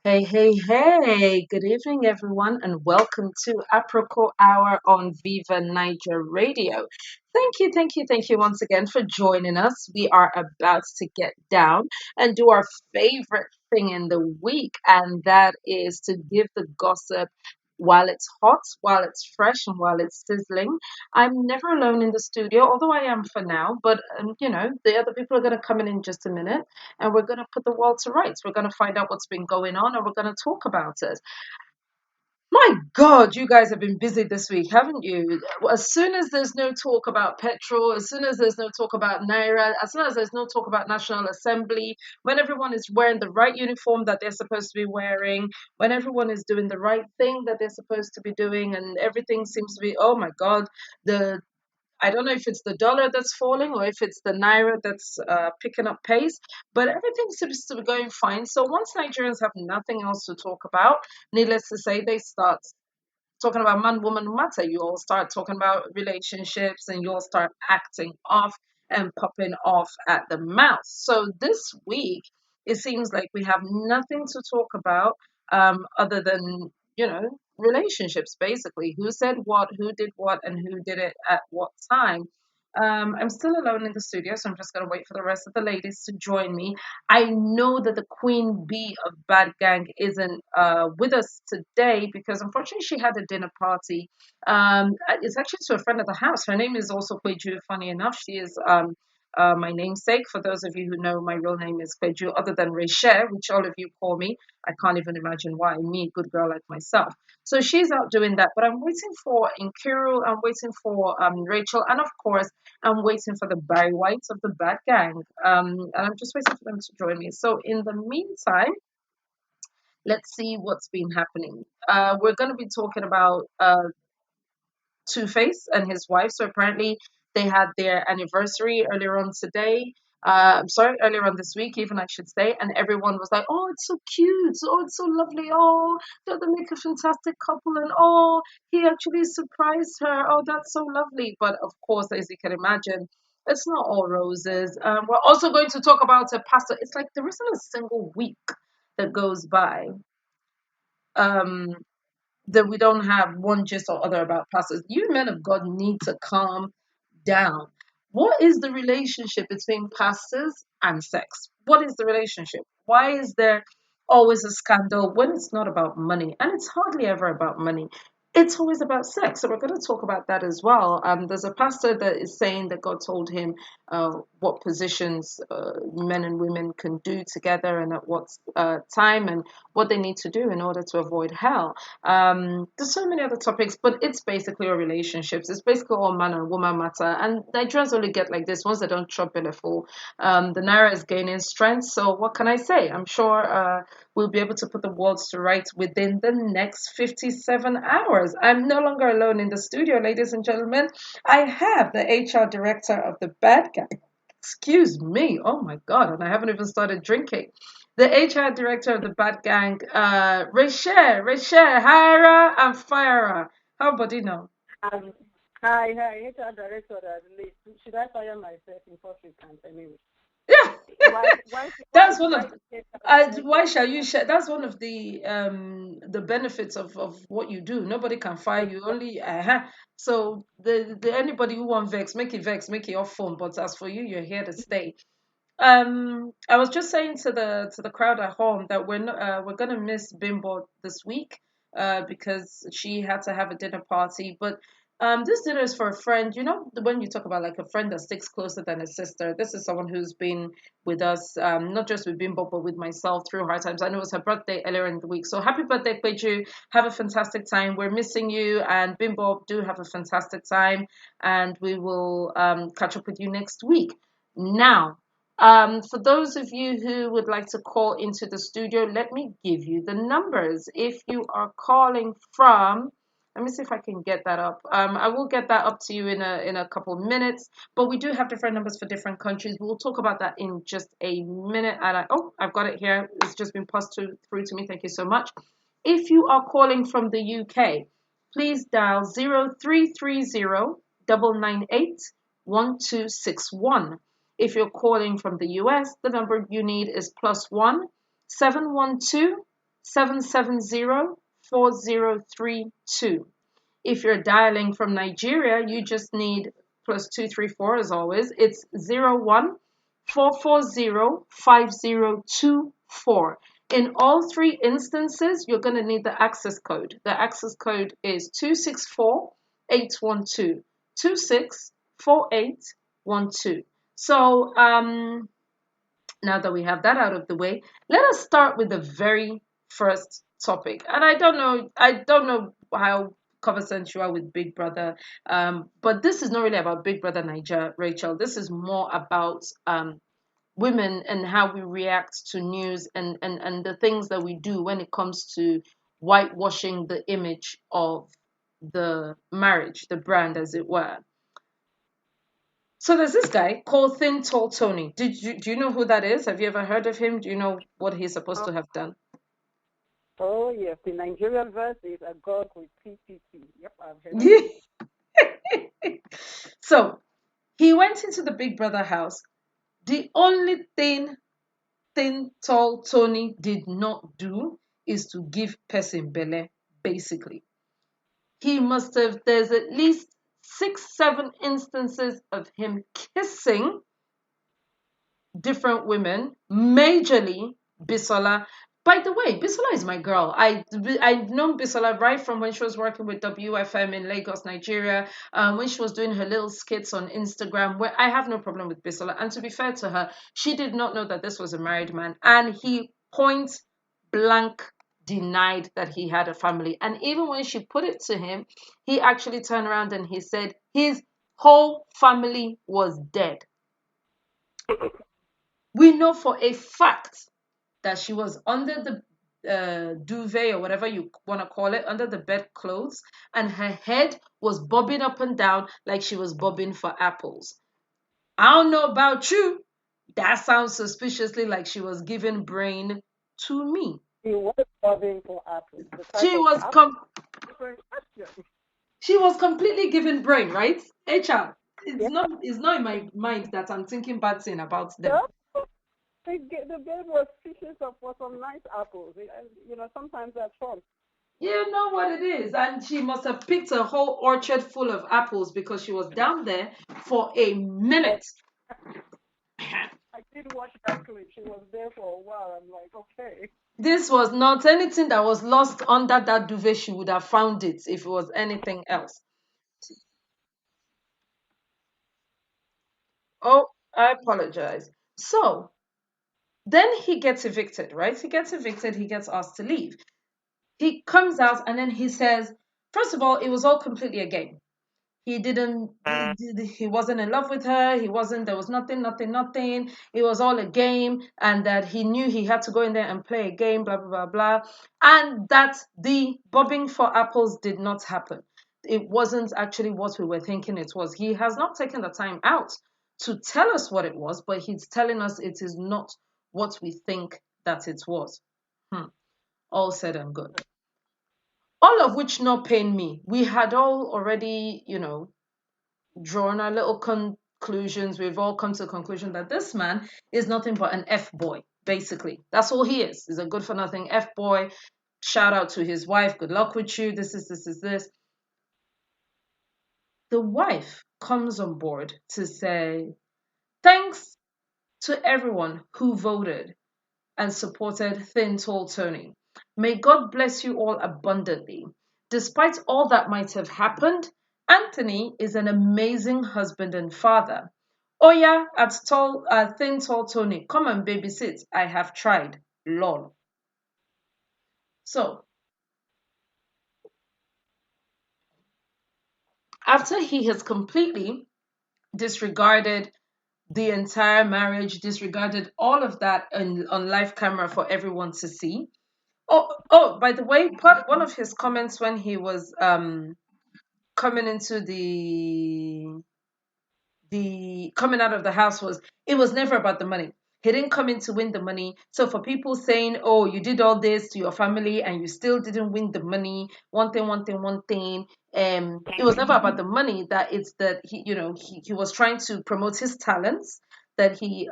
Hey, hey, hey, good evening, everyone, and welcome to Aproko Hour on Viva Niger Radio. Thank you once again for joining us. We are about to get down and do our favorite thing in the week, and that is to give the gossip while it's hot, while it's fresh, and while it's sizzling. I'm never alone in the studio, although I am for now, but the other people are going to come in just a minute and we're going to put the world to rights. We're going to find out what's been going on and we're going to talk about it. My God, you guys have been busy this week, haven't you? As soon as there's no talk about petrol, as soon as there's no talk about Naira, as soon as there's no talk about National Assembly, when everyone is wearing the right uniform that they're supposed to be wearing, when everyone is doing the right thing that they're supposed to be doing, and everything seems to be, oh my God, the I don't know if it's the dollar that's falling or if it's the naira that's picking up pace, but everything seems to be going fine. So once Nigerians have nothing else to talk about, needless to say, they start talking about man woman matter. You all start talking about relationships and you all start acting off and popping off at the mouth. So this week, it seems like we have nothing to talk about other than, relationships basically. Who said what, and who did it at what time. I'm still alone in the studio, so I'm just going to wait for the rest of the ladies to join me. I know that the queen bee of Bad Gang isn't with us today because unfortunately she had a dinner party. It's actually to a friend of the house. Her name is also Kweju, funny enough. She is my namesake. For those of you who know, my real name is Kweju, other than Reshe, which all of you call me. I can't even imagine why, me, good girl like myself. So she's out doing that, but I'm waiting for Nkiru, I'm waiting for Rachel, and of course, I'm waiting for the Barry Whites of the Bad Gang. And I'm just waiting for them to join me. So in the meantime, let's see what's been happening. We're going to be talking about Two Face and his wife. So apparently they had their anniversary earlier on today. I'm sorry, earlier on this week, even I should say, and everyone was like, "Oh, it's so cute! Oh, it's so lovely! Oh, they make a fantastic couple!" And oh, he actually surprised her. Oh, that's so lovely! But of course, as you can imagine, it's not all roses. We're also going to talk about a pastor. It's like there isn't a single week that goes by um, that we don't have one gist or other about pastors. You men of God need to calm down. What is the relationship between pastors and sex? What is the relationship? Why is there always a scandal when it's not about money? And it's hardly ever about money. It's always about sex. So we're going to talk about that as well. There's a pastor that is saying that God told him what positions men and women can do together and at what time and what they need to do in order to avoid hell. There's so many other topics, but it's basically all relationships. It's basically all man and woman matter. And Nigerians only get like this once they don't chop in a fool. The naira is gaining strength. So what can I say? I'm sure we'll be able to put the words to rights within the next 57 hours. I'm no longer alone in the studio, ladies and gentlemen. I have the HR director of the Bad Guy. Excuse me. Oh my God. And I haven't even started drinking. The HR director of the Bad Gang, Reshe, hire and fire her. How about you know? Um, hi, HR director at least. Should I fire myself in first instance anyway? Yeah, that's one Why of. HR Why director? shall you share? That's one of the benefits of what you do. Nobody can fire you. Only so the anybody who want vex, make it your phone. But as for you, you're here to stay. I was just saying to the crowd at home that we're gonna miss Bimbo this week, because she had to have a dinner party. But this dinner is for a friend. You know, when you talk about like a friend that sticks closer than a sister, this is someone who's been with us, not just with Bimbo, but with myself through hard times. I know it was her birthday earlier in the week, so happy birthday, Kweju! Have a fantastic time. We're missing you, and Bimbo, do have a fantastic time, and we will catch up with you next week. Now. For those of you who would like to call into the studio, let me give you the numbers. If you are calling from, let me see if I can get that up. I will get that up to you in a couple of minutes. But we do have different numbers for different countries. We'll talk about that in just a minute. And I've got it here. It's just been through to me. Thank you so much. If you are calling from the UK, please dial 0330 998 1261. If you're calling from the US, the number you need is +1 712 770-4032. If you're dialing from Nigeria, you just need +234 as always. It's 01-440-5024. In all three instances, you're going to need the access code. The access code is 264812. 264812. So now that we have that out of the way, let us start with the very first topic. And I don't know how conversant you are with Big Brother, but this is not really about Big Brother Naija, Rachel. This is more about women and how we react to news and the things that we do when it comes to whitewashing the image of the marriage, the brand, as it were. So there's this guy called Thin Tall Tony. Do you know who that is? Have you ever heard of him? Do you know what he's supposed Oh, to have done? oh, yes, the Nigerian verse is a god with PPP. Yep, I've heard of him. So he went into the Big Brother house. The only thing Thin Tall Tony did not do is to give person belle, basically. He must have, there's at least 6, 7 instances of him kissing different women, majorly Bisola. By the way, Bisola is my girl. I've known Bisola right from when she was working with WFM in Lagos, Nigeria. When she was doing her little skits on Instagram, where I have no problem with Bisola. And to be fair to her, she did not know that this was a married man, and he point blank denied that he had a family. And even when she put it to him, he actually turned around and he said his whole family was dead. We know for a fact that she was under the duvet or whatever you want to call it, under the bedclothes, and her head was bobbing up and down like she was bobbing for apples. I don't know about you. That sounds suspiciously like she was giving brain to me. He was loving for apples. The type She of was apple, com- different question. she was completely giving brain, right? HR. It's Yeah, not in my mind that I'm thinking bad thing about them. yeah. The babe was fishing for some nice apples. Sometimes that's fun. You know what it is. And she must have picked a whole orchard full of apples because she was down there for a Oh, minute. I did watch that clip. She was there for a while. I'm like, okay. This was not anything that was lost under that duvet. She would have found it if it was anything else. Oh, I apologize. So then he gets evicted, right? He gets evicted. He gets asked to leave. He comes out and then he says, first of all, it was all completely a game. He didn't, he wasn't in love with her. He wasn't, there was nothing. It was all a game, and that he knew he had to go in there and play a game, blah, blah, blah, blah. And that the bobbing for apples did not happen. It wasn't actually what we were thinking it was. He has not taken the time out to tell us what it was, but he's telling us it is not what we think that it was. All said and good. All of which not pain me. We had all already, drawn our little conclusions. We've all come to the conclusion that this man is nothing but an F boy, basically. That's all he is. He's a good for nothing F boy. Shout out to his wife. Good luck with you. This. The wife comes on board to say, thanks to everyone who voted and supported Thin Tall Tony. May God bless you all abundantly. Despite all that might have happened, Anthony is an amazing husband and father. Oya at Thin Tall Tony, come and babysit. I have tried. Lol. So, after he has completely disregarded the entire marriage, disregarded all of that on live camera for everyone to see. Oh, by the way, one of his comments when he was coming into the coming out of the house was, it was never about the money. He didn't come in to win the money. So for people saying, oh, you did all this to your family and you still didn't win the money, one thing, it was never about the money. That it's that he was trying to promote his talents, that he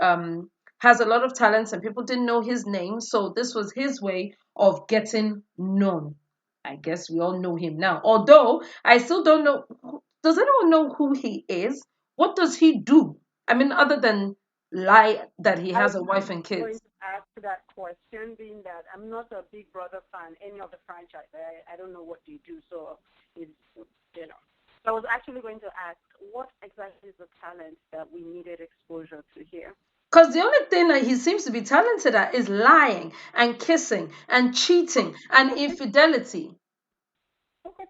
has a lot of talents and people didn't know his name. So this was his way of getting known. I guess we all know him now. Although I still don't know. Does anyone know who he is? What does he do? I mean, other than lie that he I has was a wife and going kids. to ask that question, being that I'm not a Big Brother fan, any of the franchise. I don't know what they do, so it's, you know. So I was actually going to ask, what exactly is the talent that we needed exposure to here? Because the only thing that he seems to be talented at is lying and kissing and cheating and Okay, infidelity. okay.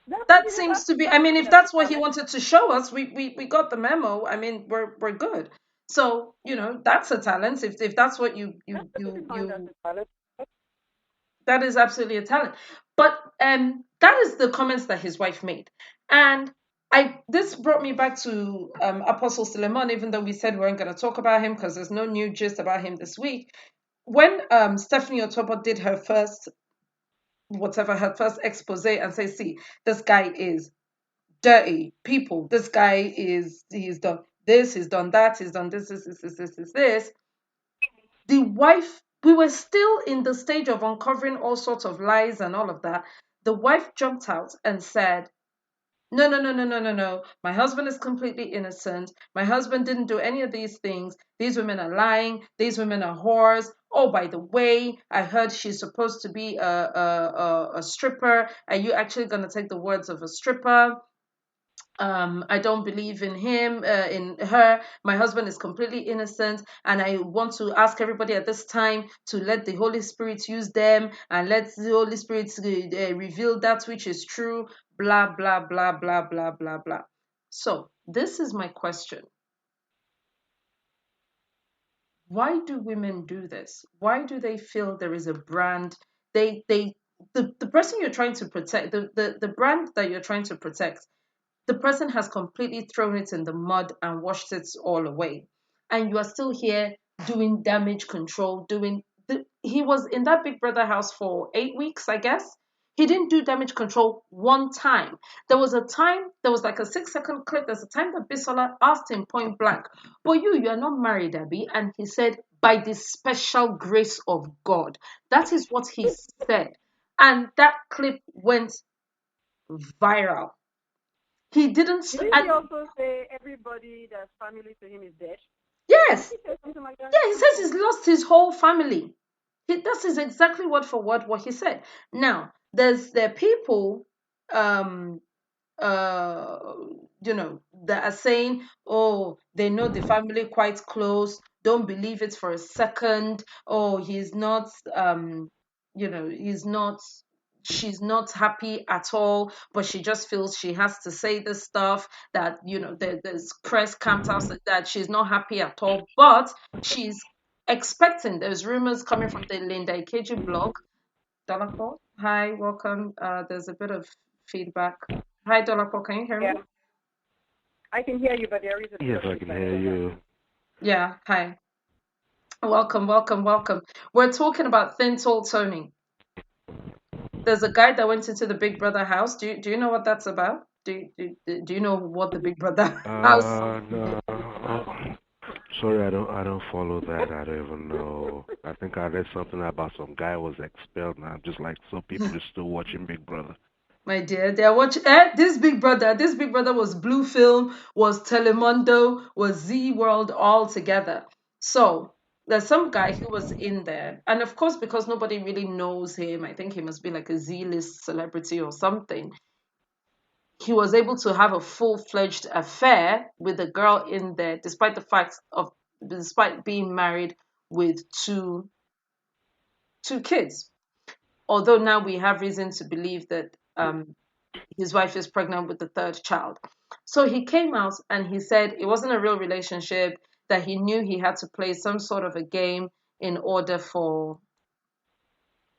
That's That pretty, seems that's, to be, I that's mean, good if as a that's what he talent. wanted to show us, we got the memo. I mean, we're good. So, that's a talent. If that's what That's pretty fine as a talent. that is absolutely a talent. But that is the comments that his wife made. And I this brought me back to Apostle Suleman, even though we said we weren't going to talk about him because there's no new gist about him this week. When Stephanie Otopo did her first expose and say, see, this guy is dirty people. This guy he's done this, he's done that, he's done this. The wife, we were still in the stage of uncovering all sorts of lies and all of that. The wife jumped out and said, no, no, no, no, no, no, no. My husband is completely innocent. My husband didn't do any of these things. These women are lying. These women are whores. Oh, by the way, I heard she's supposed to be a stripper. Are you actually going to take the words of a stripper? I don't believe in him, in her. My husband is completely innocent, and I want to ask everybody at this time to let the Holy Spirit use them and let the Holy Spirit reveal that which is true. Blah blah blah blah blah blah blah. So this is my question: why do women do this? Why do they feel there is a brand? They the person you're trying to protect, the brand that you're trying to protect, the person has completely thrown it in the mud and washed it all away. And you are still here doing damage control, he was in that Big Brother house for 8 weeks, I guess. He didn't do damage control one time. There was like a 6 second clip. There's a time that Bisola asked him point blank, but you are not married, Abby. And he said, by the special grace of God. That is what he said. And that clip went viral. He didn't, Didn't he and also say everybody that's family to him is dead? Didn't yes, he say something like that? yeah, he says he's lost his whole family. That's is exactly word for word what he said. Now, there are people, um, uh, that are saying, oh, they know the family quite close. Don't believe it for a second. Oh, he's not, he's not. She's not happy at all, but she just feels she has to say this stuff that there's press camped out that she's not happy at all, but she's expecting. There's rumors coming from the Linda Ikeji blog. Dolapo, hi, welcome. There's a bit of feedback. Hi, Dolapo, can you hear Yeah, me? I can hear you, but there is a bit Yes, of I can feedback. hear So yeah. you. Yeah, hi. Welcome, welcome, welcome. We're talking about thin, tall Tony. There's a guy that went into the Big Brother house. Do you know what that's about? Do you know what the Big Brother house? No. Sorry, I don't follow that. I don't even know. I think I read something about some guy was expelled now. Just like some people are still watching Big Brother. My dear, they are watching this Big Brother. This Big Brother was Blue Film, was Telemundo, was Z World all together. So there's some guy who was in there, and of course, because nobody really knows him, I think he must be like a Z-list celebrity or something. He was able to have a full-fledged affair with a girl in there, despite being married with two kids. Although now we have reason to believe that his wife is pregnant with the third child. So he came out and he said it wasn't a real relationship, that he knew he had to play some sort of a game in order for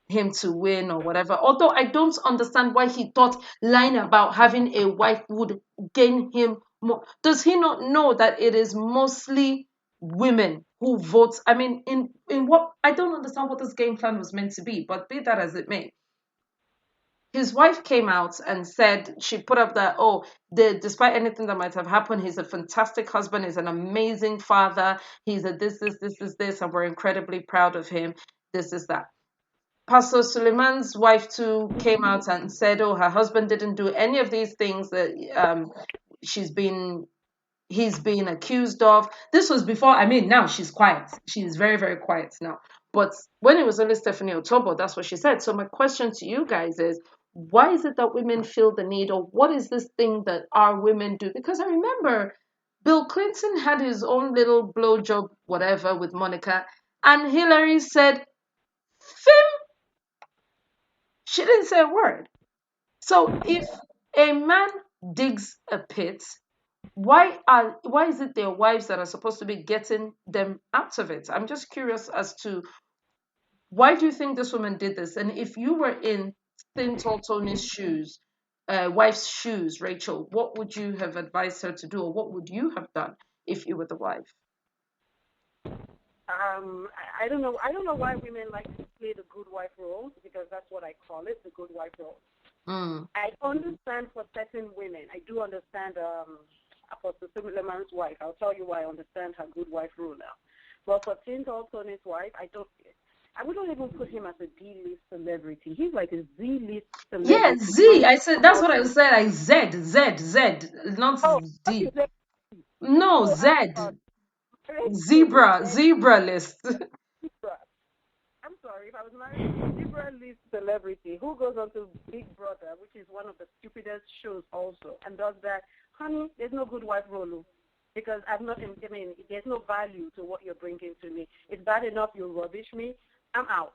him to win or whatever. Although I don't understand why he thought lying about having a wife would gain him more. Does he not know that it is mostly women who vote? I mean, in what I don't understand what this game plan was meant to be, but be that as it may, his wife came out and said, she put up that, despite anything that might have happened, he's a fantastic husband, he's an amazing father, he's a this, and we're incredibly proud of him, this is that. Pastor Suleman's wife too came out and said, her husband didn't do any of these things that he's being accused of. This was before, now she's quiet. She's very, very quiet now. But when it was only Stephanie Otobo, that's what she said. So my question to you guys is, why is it that women feel the need, or what is this thing that our women do? Because I remember Bill Clinton had his own little blowjob, whatever, with Monica, and Hillary said, Fim, she didn't say a word. So if a man digs a pit, why is it their wives that are supposed to be getting them out of it? I'm just curious as to why do you think this woman did this? And if you were in Thin Tall Tony's shoes, wife's shoes, Rachel, what would you have advised her to do, or what would you have done if you were the wife? I don't know. I don't know why women like to play the good wife role, because that's what I call it, the good wife role. I understand for certain women. I do understand Apornstu Suleman's wife. I'll tell you why I understand her good wife role now. But for Thin Tall Tony's wife, I wouldn't even put him as a D-list celebrity. He's like a Z-list celebrity. Yeah, Z. I said that's what I said. Like Z, not D. No, Z. Zebra list. I'm sorry, if I was married to a zebra list celebrity who goes on to Big Brother, which is one of the stupidest shows also, and does that, honey, there's no good wife role, because there's no value to what you're bringing to me. It's bad enough you rubbish me, I'm out.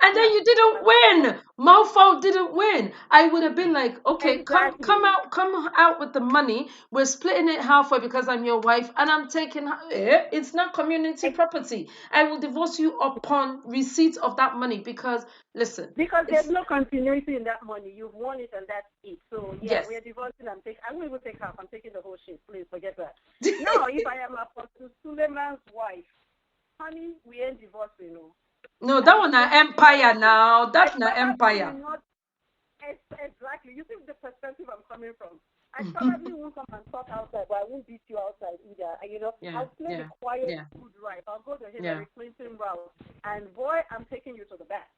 And then you didn't win. Malfoy didn't win. I would have been like, okay, exactly. come out with the money. We're splitting it halfway because I'm your wife, and I'm taking. It's not community property. I will divorce you upon receipt of that money, because listen. Because there's no continuity in that money. You've won it, and that's it. So yes. We're divorcing. I won't even take half. I'm taking the whole shit. Please forget that. No, if I am Apornstu Suleman's wife, honey, we ain't divorcing, No, that one an empire now. That's an empire. Exactly. You see the perspective I'm coming from. I probably won't come and talk outside, but I won't beat you outside either. I'll play the quiet, good right. I'll go the Hillary Clinton route, and boy, I'm taking you to the back.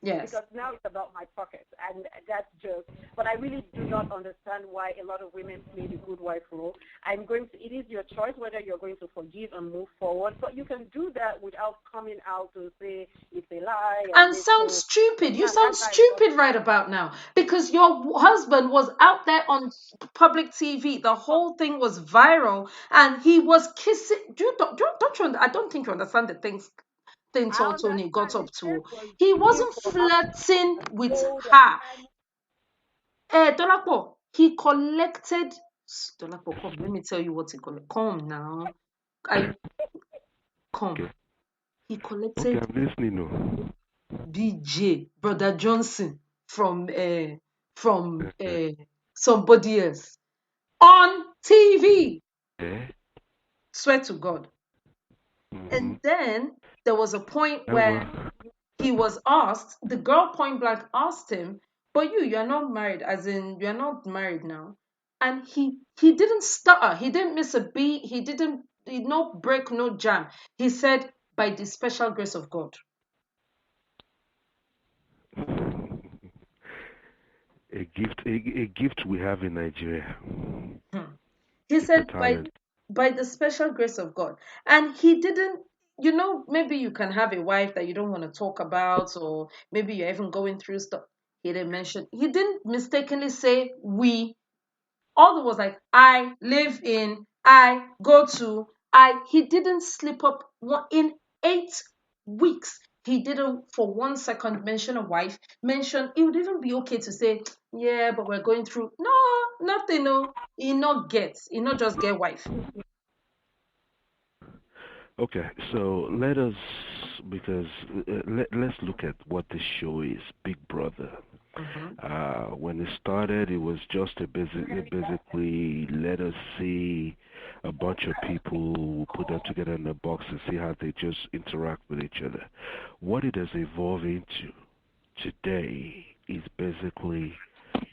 Yes. Because now it's about my pocket, and that's just. But I really do not understand why a lot of women play the good wife role. It is your choice whether you're going to forgive and move forward, but you can do that without coming out to say it's a lie. And sound stupid. You sound stupid right about now, because your husband was out there on public TV. The whole thing was viral, and he was kissing. I don't think you understand the things. Thin Tall Tony got up to. He wasn't flirting with her. Dolapo, he collected. Dolapo, come. Let me tell you what he collected. Come now. Come. He collected. Okay, I'm listening now. BJ, Brother Johnson from somebody else on TV. Swear to God. And then there was a point where he was asked, the girl point blank asked him, but you're not married, as in you're not married now. And he didn't stutter, he didn't miss a beat, he no break, no jam. He said, by the special grace of God. A gift we have in Nigeria. He said, by the special grace of God. And he didn't, maybe you can have a wife that you don't want to talk about, or maybe you're even going through stuff. He didn't mistakenly say we. All that was like, I live in, I go to, he didn't slip up in 8 weeks. He didn't for 1 second mention a wife, it would even be okay to say, yeah, but we're going through. No, nothing, no. He not just get wife. Okay, so let's look at what the show is, Big Brother. When it started, it was just basically let us see a bunch of people, put them together in a box and see how they just interact with each other. What it has evolved into today, is basically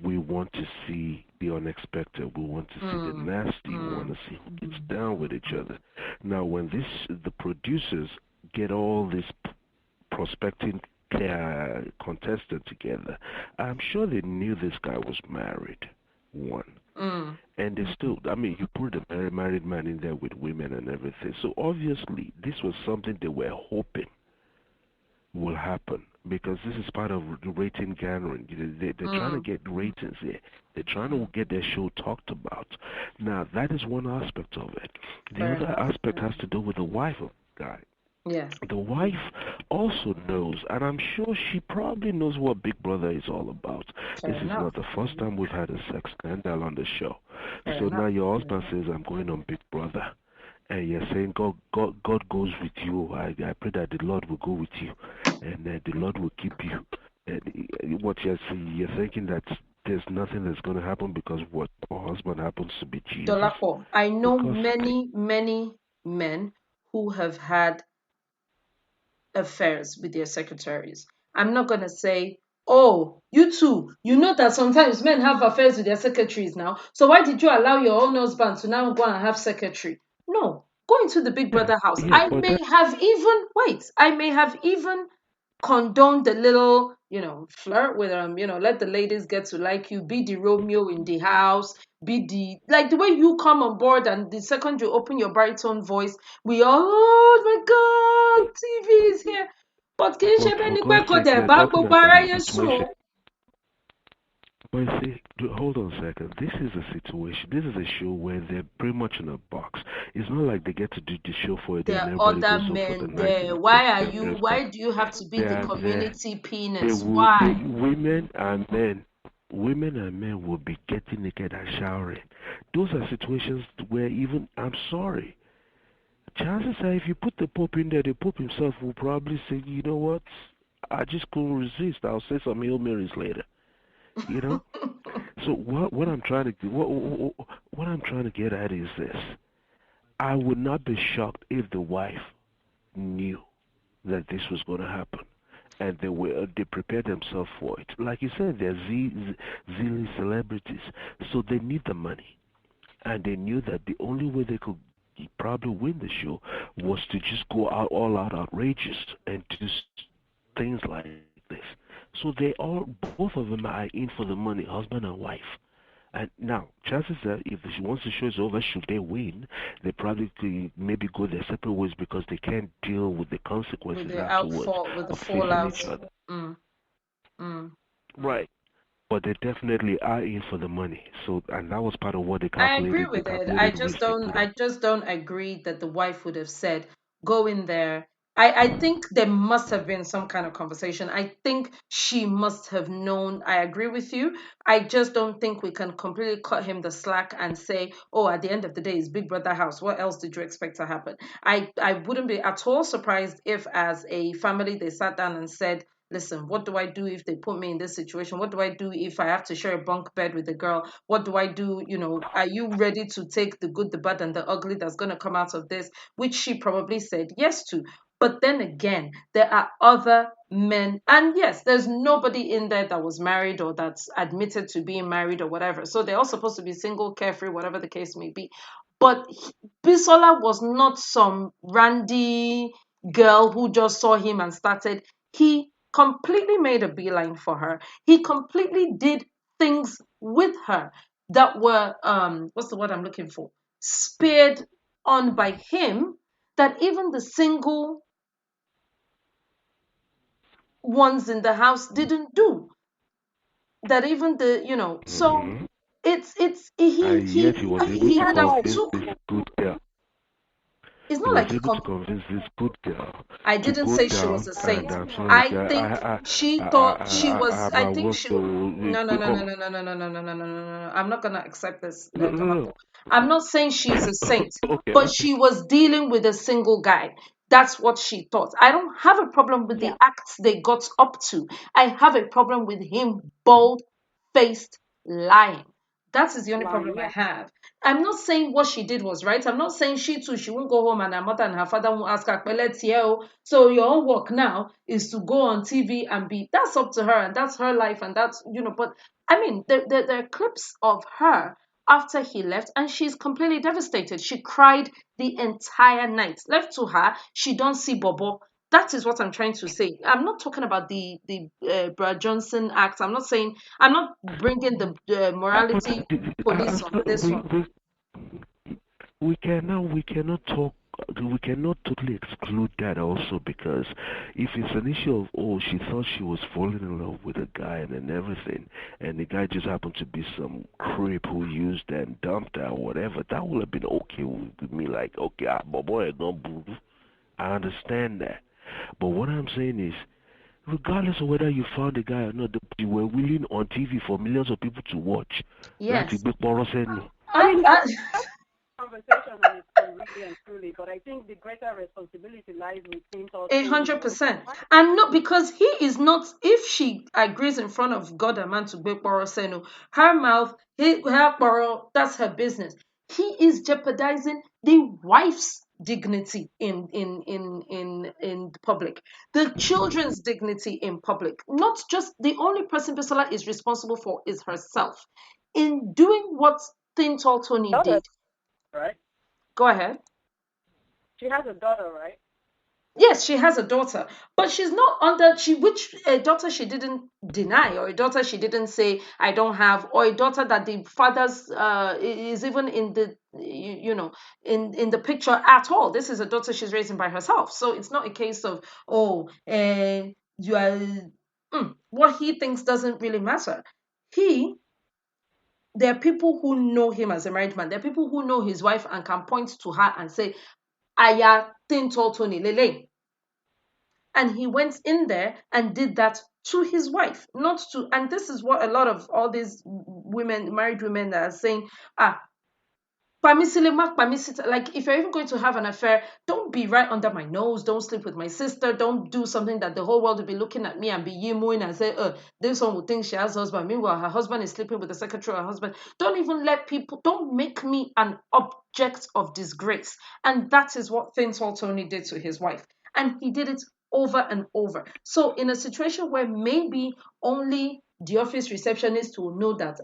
we want to see the unexpected. We want to see the nasty. We want Mm. to see who gets down with each other. Now, when the producers get all this prospecting contestant together, I'm sure they knew this guy was married. One. Mm. And they still, I mean, you put a married man in there with women and everything. So obviously, this was something they were hoping will happen because this is part of the rating garnering. They're trying to Mm. get ratings here. They're trying to get their show talked about. Now, that is one aspect of it. The Fair other enough. aspect has to do with the wife of the guy. Yes. The wife also knows, and I'm sure she probably knows what Big Brother is all about. This Fair is enough. not the first time we've had a sex scandal on the show. Fair So now enough. your husband says, I'm going on Big Brother. And you're saying, God goes with you. I pray that the Lord will go with you. And the Lord will keep you. And what you're thinking that there's nothing that's going to happen because what our husband happens to be Jesus. Dolapo, I know Because, many, many men who have had affairs with their secretaries. I'm not going to say, oh, you too, you know that sometimes men have affairs with their secretaries now. So why did you allow your own husband to now go and have secretary? No, go into the Big yeah, Brother house. yeah, but I may have even condone the little, flirt with them, let the ladies get to like you, be the Romeo in the house, be the, like the way you come on board and the second you open your baritone voice, we all, oh my God, TV is here. But kì í ṣe but bẹ́ẹ̀ for ni pé God's kò sake, dẹ̀ they're bá talking gbogbo about a aráyé sùn situation. o. But see, hold on a second. This is a situation. This is a show where they're pretty much in a box. It's not like they get to do the show for a day There and are everybody other goes home for the men night there. and Why there's back. do you have to be They the are there. community They penis? will. Why? Women and men will be getting naked and showering. Those are situations where even I'm sorry. Chances are, if you put the Pope in there, the Pope himself will probably say, you know what? I just couldn't resist. I'll say some Hail Marys later. You know. So what I'm trying to what I'm trying to get at is this: I would not be shocked if the wife knew that this was going to happen, and they prepared themselves for it. Like you said, they're zealous celebrities, so they need the money, and they knew that the only way they could probably win the show was to just go out all out outrageous and just things like this. So they all, both of them are in for the money, husband and wife. And now, chances are, if once the show is over, should they win, they probably could maybe go their separate ways because they can't deal with the With consequences the afterwards outfall, with the of facing fallout. each other. Mm, mm. Right. But they definitely are in for the money. So, and that was part of what I agree the with it. calculated risk they put I on. just don't agree that the wife would have said, go in there. I think there must have been some kind of conversation. I think she must have known. I agree with you. I just don't think we can completely cut him the slack and say, oh, at the end of the day, it's Big Brother house. What else did you expect to happen? I wouldn't be at all surprised if, as a family, they sat down and said, listen, what do I do if they put me in this situation? What do I do if I have to share a bunk bed with a girl? What do I do? Are you ready to take the good, the bad, and the ugly that's going to come out of this? Which she probably said yes to. But then again, there are other men, and yes, there's nobody in there that was married or that's admitted to being married or whatever. So they're all supposed to be single, carefree, whatever the case may be. But Bisola was not some randy girl who just saw him and started. He completely made a beeline for her. He completely did things with her that were what's the word I'm looking for? Speared on by him, that even the single ones in the house didn't do. That even so Hmm. it's he And he yet he was But able he he to had a wife. convince undertook. this good girl. It's He not was like able to convince this good girl I to didn't go say she was down a and saint. I'm sorry, I think she thought she was. I I think work she. the No, no, no, no, oh, no, no, no, no, no, no, no, no, no, no. I'm not gonna accept this, no no no. Dolapo. I'm not saying she's a saint, Okay, but okay. she was dealing with a single guy. That's what she thought. I don't have a problem with the Yeah. acts they got up to. I have a problem with him bold faced lying. That is the only line. problem I Yeah. have. I'm not saying what she did was right. I'm not saying she too, she won't go home and her mother and her father won't ask her, "Well, let's hear, oh, so your own work now is to go on TV and be," that's up to her and that's her life and that's, but I mean, there are clips of her after he left and she's completely devastated. She cried the entire night. Left to her, she don't see Bobo. That is what I'm trying to say. I'm not talking about the Brad Johnson Act. I'm not bringing the But morality police on this one. we cannot talk. We cannot totally exclude that also, because if it's an issue of, oh, she thought she was falling in love with a guy and everything, and the guy just happened to be some creep who used her and dumped her or whatever, that would have been okay with me. Like, okay, boy, don't boo. I understand that. But what I'm saying is, regardless of whether you found the guy or not, you were willing on TV for millions of people to watch. Like a Yes. big Boroseni. I mean, I, that's conversation on its own, really and truly. But I think the greater responsibility lies with Saint Tony, 100%. And not because he is not, if she agrees in front of God and man to be Boroseno, her mouth, her Boro, that's her business. He is jeopardizing the wife's dignity in public, the children's dignity in public. Not just the only person Bisola is responsible for is herself. In doing what Thin Tall Tony daughter, did. right? Go ahead. She has a daughter, right? Yes, she has a daughter, but she's not under which a daughter she didn't deny, or a daughter she didn't say I don't have, or a daughter that the father's is even in the in the picture at all. This is a daughter she's raising by herself, so it's not a case of, oh, you are what he thinks doesn't really matter. He There are people who know him as a married man. There are people who know his wife and can point to her and say, "Aya Tin Tall Tony Lele." And he went in there and did that to his wife, not to, and this is what a lot of all these women, married women, that are saying, like, if you're even going to have an affair, don't be right under my nose, don't sleep with my sister, don't do something that the whole world will be looking at me and be yimmering and say, this one will think she has a husband. Meanwhile, her husband is sleeping with the secretary of her husband. Don't even don't make me an object of disgrace. And that is what Thin Tall Tony did to his wife. And he did it over and over. So in a situation where maybe only the office receptionist will know that,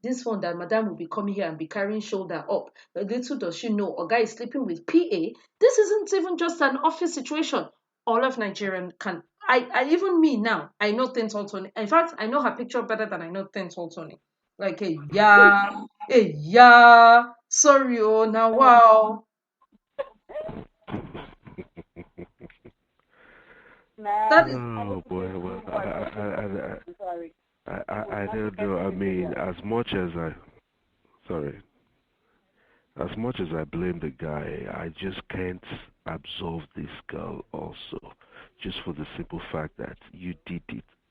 this one that madam will be coming here and be carrying shoulder up. But little does she know, a guy is sleeping with PA. This isn't even just an office situation. All of Nigerian can. I even me now, I know Thin Tall Tony. In fact, I know her picture better than I know Thin Tall Tony. Like, hey, yeah, sorry, oh, now, wow. Nah, That is, Oh boy, well, sorry. I don't know. I mean, sorry, as much as I blame the guy, I just can't absolve this girl also, just for the simple fact that you did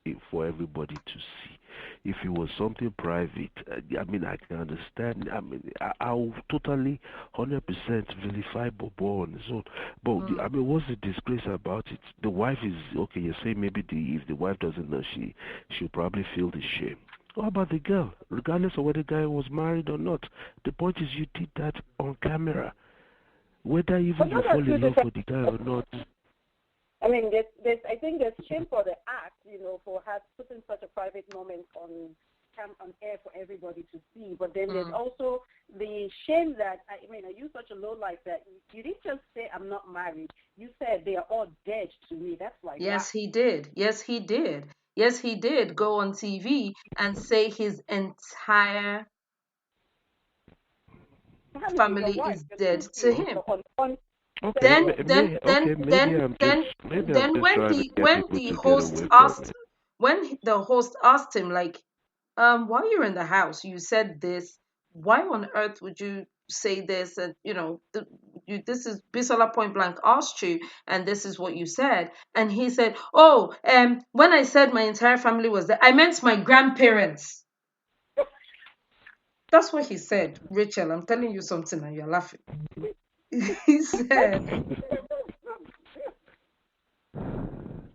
it for everybody to see. If it was something private, I mean, I can understand. I mean, I'll totally 100% vilify Bobo on his own. But I mean, what's the disgrace about it? The wife is okay. You say maybe if the wife doesn't know, she'll probably feel the shame. What about the girl? Regardless of whether the guy was married or not, the point is you did that on camera. Whether even you fall in love with the guy or not. I mean, I think there's shame for the act, for her putting such a private moment on air for everybody to see. But then there's also the shame that, I mean, are you such a low life that you didn't just say I'm not married? You said they are all dead to me. That's like, yes, he did. Yes, he did. Yes, he did go on TV and say his entire family, your family wife, is your dead two to kids, him. Okay, Then, then, then, then, then, maybe I'm then, just when trying to the get when people the to get host away from asked, it. when the host asked him, like, while you're in the house, you said this. Why on earth would you say this? And this is Bisola point blank asked you, and this is what you said. And he said, "Oh, when I said my entire family was there, I meant my grandparents." That's what he said. Rachel, I'm telling you something, and you're laughing. He said,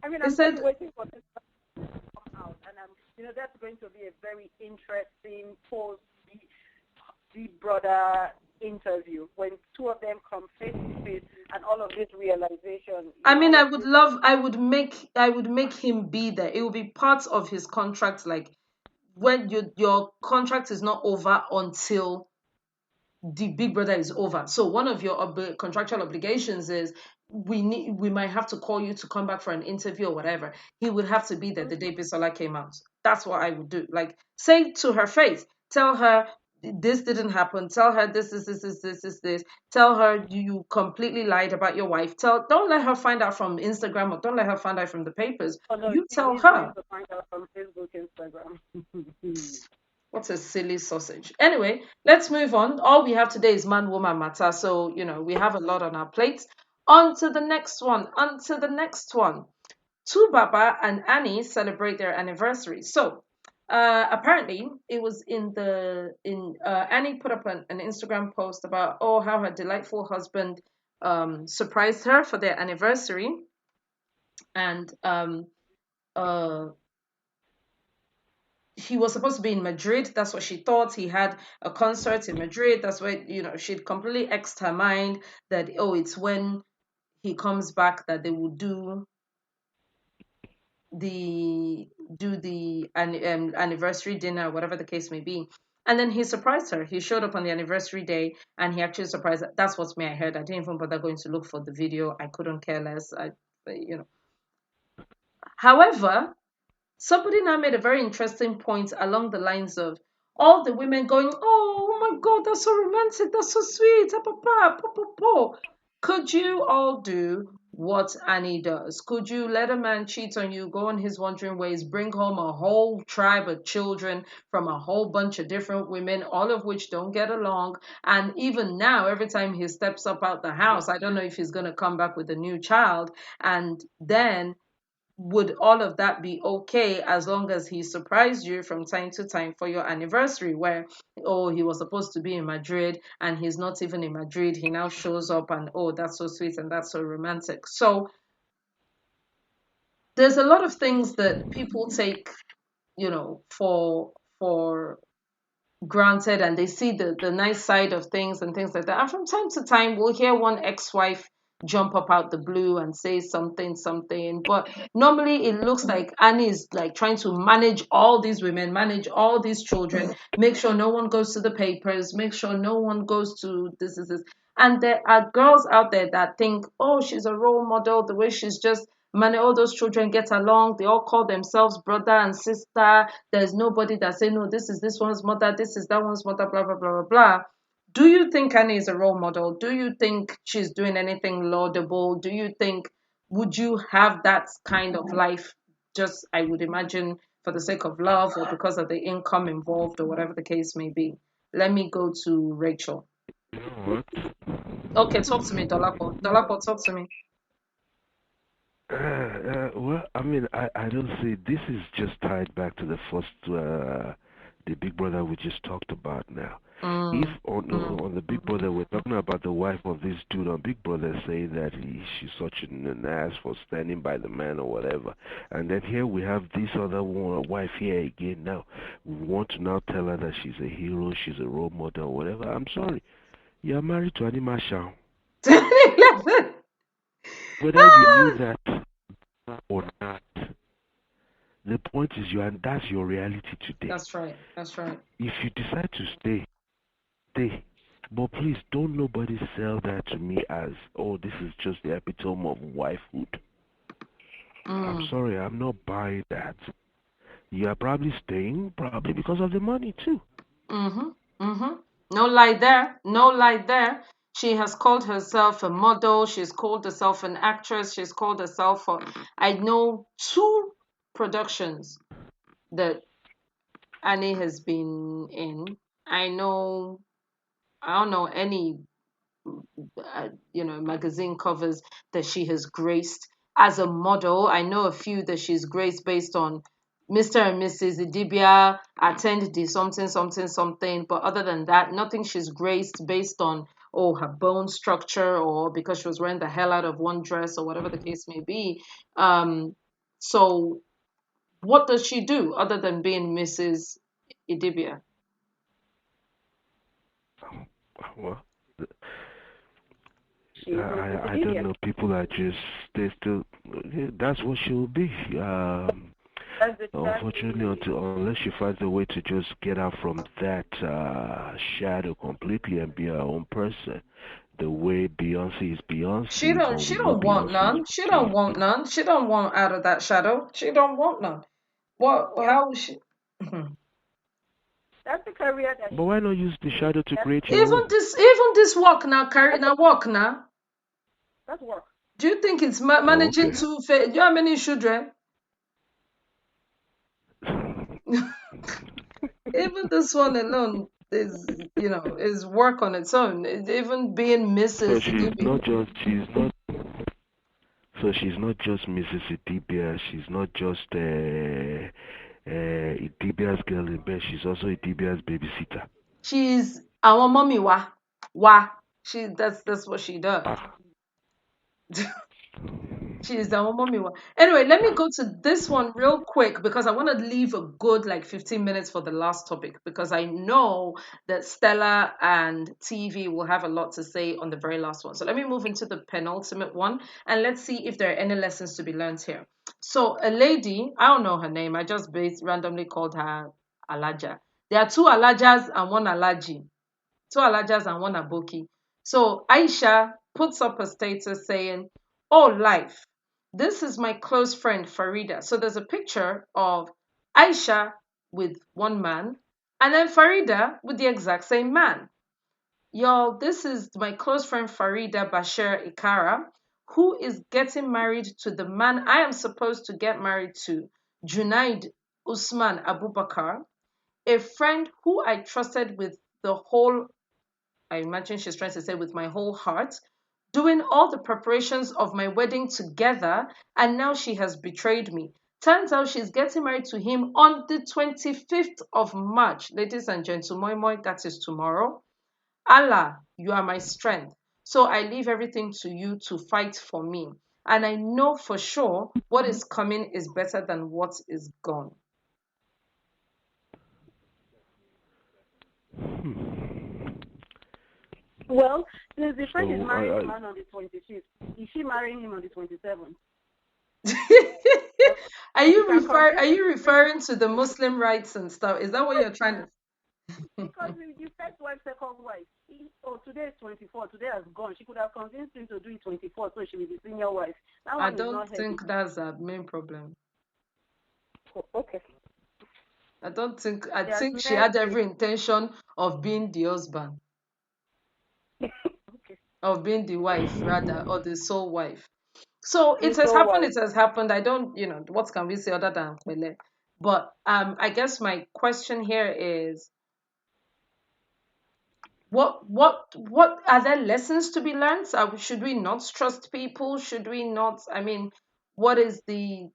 I mean, he I'm said, just waiting for this to come out, and that's going to be a very interesting post. Big Brother interview when two of them come face to face and all of this realization, I mean, all of this. I would make him be there. It will be part of his contract, like when your contract is not over until the Big Brother is over. So one of your contractual obligations is we might have to call you to come back for an interview or whatever. He would have to be there the day Bisola came out. That's what I would do. Like, say to her face, tell her this didn't happen. Tell her this. Tell her you completely lied about your wife. Don't let her find out from Instagram, or don't let her find out from the papers. Oh no, You she tell is going her. to find out from Facebook, Instagram. What a silly sausage. Anyway, let's move on. All we have today is man woman matter. So, we have a lot on our plates. On to the next one. On to the next one. Tu Baba and Annie celebrate their anniversary. So, apparently, it was Annie put up an Instagram post about how her delightful husband surprised her for their anniversary, and uh he was supposed to be in Madrid. That's what she thought. He had a concert in Madrid. That's why, she'd completely X'd her mind that, it's when he comes back that they will the anniversary dinner, whatever the case may be. And then he surprised her. He showed up on the anniversary day, and he actually surprised her. That's what me I heard. I didn't even bother going to look for the video. I couldn't care less. However, somebody now made a very interesting point along the lines of all the women going, oh my God, that's so romantic, that's so sweet, ah, papa, po, po, po. Could you all do what Annie does? Could you let a man cheat on you, go on his wandering ways, bring home a whole tribe of children from a whole bunch of different women, all of which don't get along? And even now, every time he steps up out the house, I don't know if he's going to come back with a new child. And then would all of that be okay as long as he surprised you from time to time for your anniversary, where he was supposed to be in Madrid and he's not even in Madrid, he now shows up, and that's so sweet and that's so romantic. So there's a lot of things that people take for granted, and they see the nice side of things and things like that. And from time to time, we'll hear one ex-wife jump up out the blue and say something. But normally it looks like Annie is like trying to manage all these women, manage all these children, make sure no one goes to the papers, make sure no one goes to this. And there are girls out there that think, oh, she's a role model, the way she's just all those children get along. They all call themselves brother and sister. There's nobody that say, no, this is this one's mother, this is that one's mother, blah, blah, blah, blah, blah. Do you think Annie is a role model? Do you think she's doing anything laudable? Would you have that kind of life, just, I would imagine, for the sake of love or because of the income involved or whatever the case may be? Let me go to Rachel. You know what? Okay, talk to me, Dolapo. Dolapo, talk to me. Well, I mean, I don't see. This is just tied back to the first, the Big Brother we just talked about now. If Mm, mm, on the Big Brother we're talking about the wife of this dude on Big Brother saying that she's such an ass for standing by the man or whatever, and then here we have this other wife here again. Now we want to now tell her that she's a hero, she's a role model, or whatever. I'm sorry, you're married to Annie Marshall. Whether you knew that or not, the point is that's your reality today. That's right. That's right. If you decide to stay, stay. But please don't nobody sell that to me as, oh, this is just the epitome of wifehood. I'm Mm, sorry, I'm not buying that. You are probably staying, probably because of the money too. mm-hmm. Mm-hmm. No lie there. No lie there. She has called herself a model. She's called herself an actress. She's called herself I know two productions that Annie has been in. I know. I don't know any magazine covers that she has graced as a model. I know a few that she's graced based on Mr. and Mrs. Idibia attend the something, but other than that, nothing she's graced based on her bone structure or because she was wearing the hell out of one dress or whatever the case may be. So what does she do other than being Mrs. Idibia? Well, She's not I don't disobedient. know. People are just they still. Yeah, that's what she will be. That's Unfortunately, until unless she finds a way to just get out from that shadow completely and be her own person, the way Beyonce is Beyonce, but She we know don't want Beyonce is none. She don't Beyonce. want none. She don't want out of that shadow. She don't want none. What? yep. How she? That's the career that But why not use the she. shadow to That's create your own? Even this work now, carry that's now work now. that's work. Do you think it's Oh, managing okay. two? Do you have many children? Even this one alone is, is work on its own. Even being So Mrs. she's not just Mrs. Idibia. She's not just Idibia's girl in bed. She's also Idibia's babysitter. She's our mommy wa. That's what she does. Ah. She's the mommy one. Anyway, let me go to this one real quick because I want to leave a good like 15 minutes for the last topic because I know that Stella and TV will have a lot to say on the very last one. So let me move into the penultimate one and let's see if there are any lessons to be learned here. So a lady, I don't know her name, I just randomly called her Alaja. There are two Alajas and one Alaji. Two Alajas and one Aboki. So Aisha puts up a status saying, "Oh, life. This is my close friend Farida." So there's a picture of Aisha with one man and then Farida with the exact same man. Y'all, this is my close friend Farida Bashir Ikara, who is getting married to the man I am supposed to get married to, Junaid Usman Abubakar, a friend who I trusted with the whole I imagine she's trying to say with my whole heart, doing all the preparations of my wedding together, and now she has betrayed me. Turns out she's getting married to him on the 25th of March. Ladies and gentlemen, that is tomorrow. Allah, you are my strength. So I leave everything to you to fight for me. And I know for sure what is coming is better than what is gone. Hmm. Well, since the friend is So marrying the man on the 25th, is she marrying him on the 27th? Or she can Are convince him you to bring referring to the Muslim rights and stuff? Is that what you're trying to? because the first wife, second wife. Oh, today is 24. Today has gone. She could have convinced him to do it 24, so she will be senior wife. That I one is don't not heavy. think that's the main problem. Oh, okay. I There's think she next had every intention of being the husband, okay. of being the wife rather, or the sole wife. So it He's has so happened, wise. it has happened. I don't, what can we say other than Kwele? But I guess my question here is what are there lessons to be learned? Should we not trust people? Should we not? I mean, what is the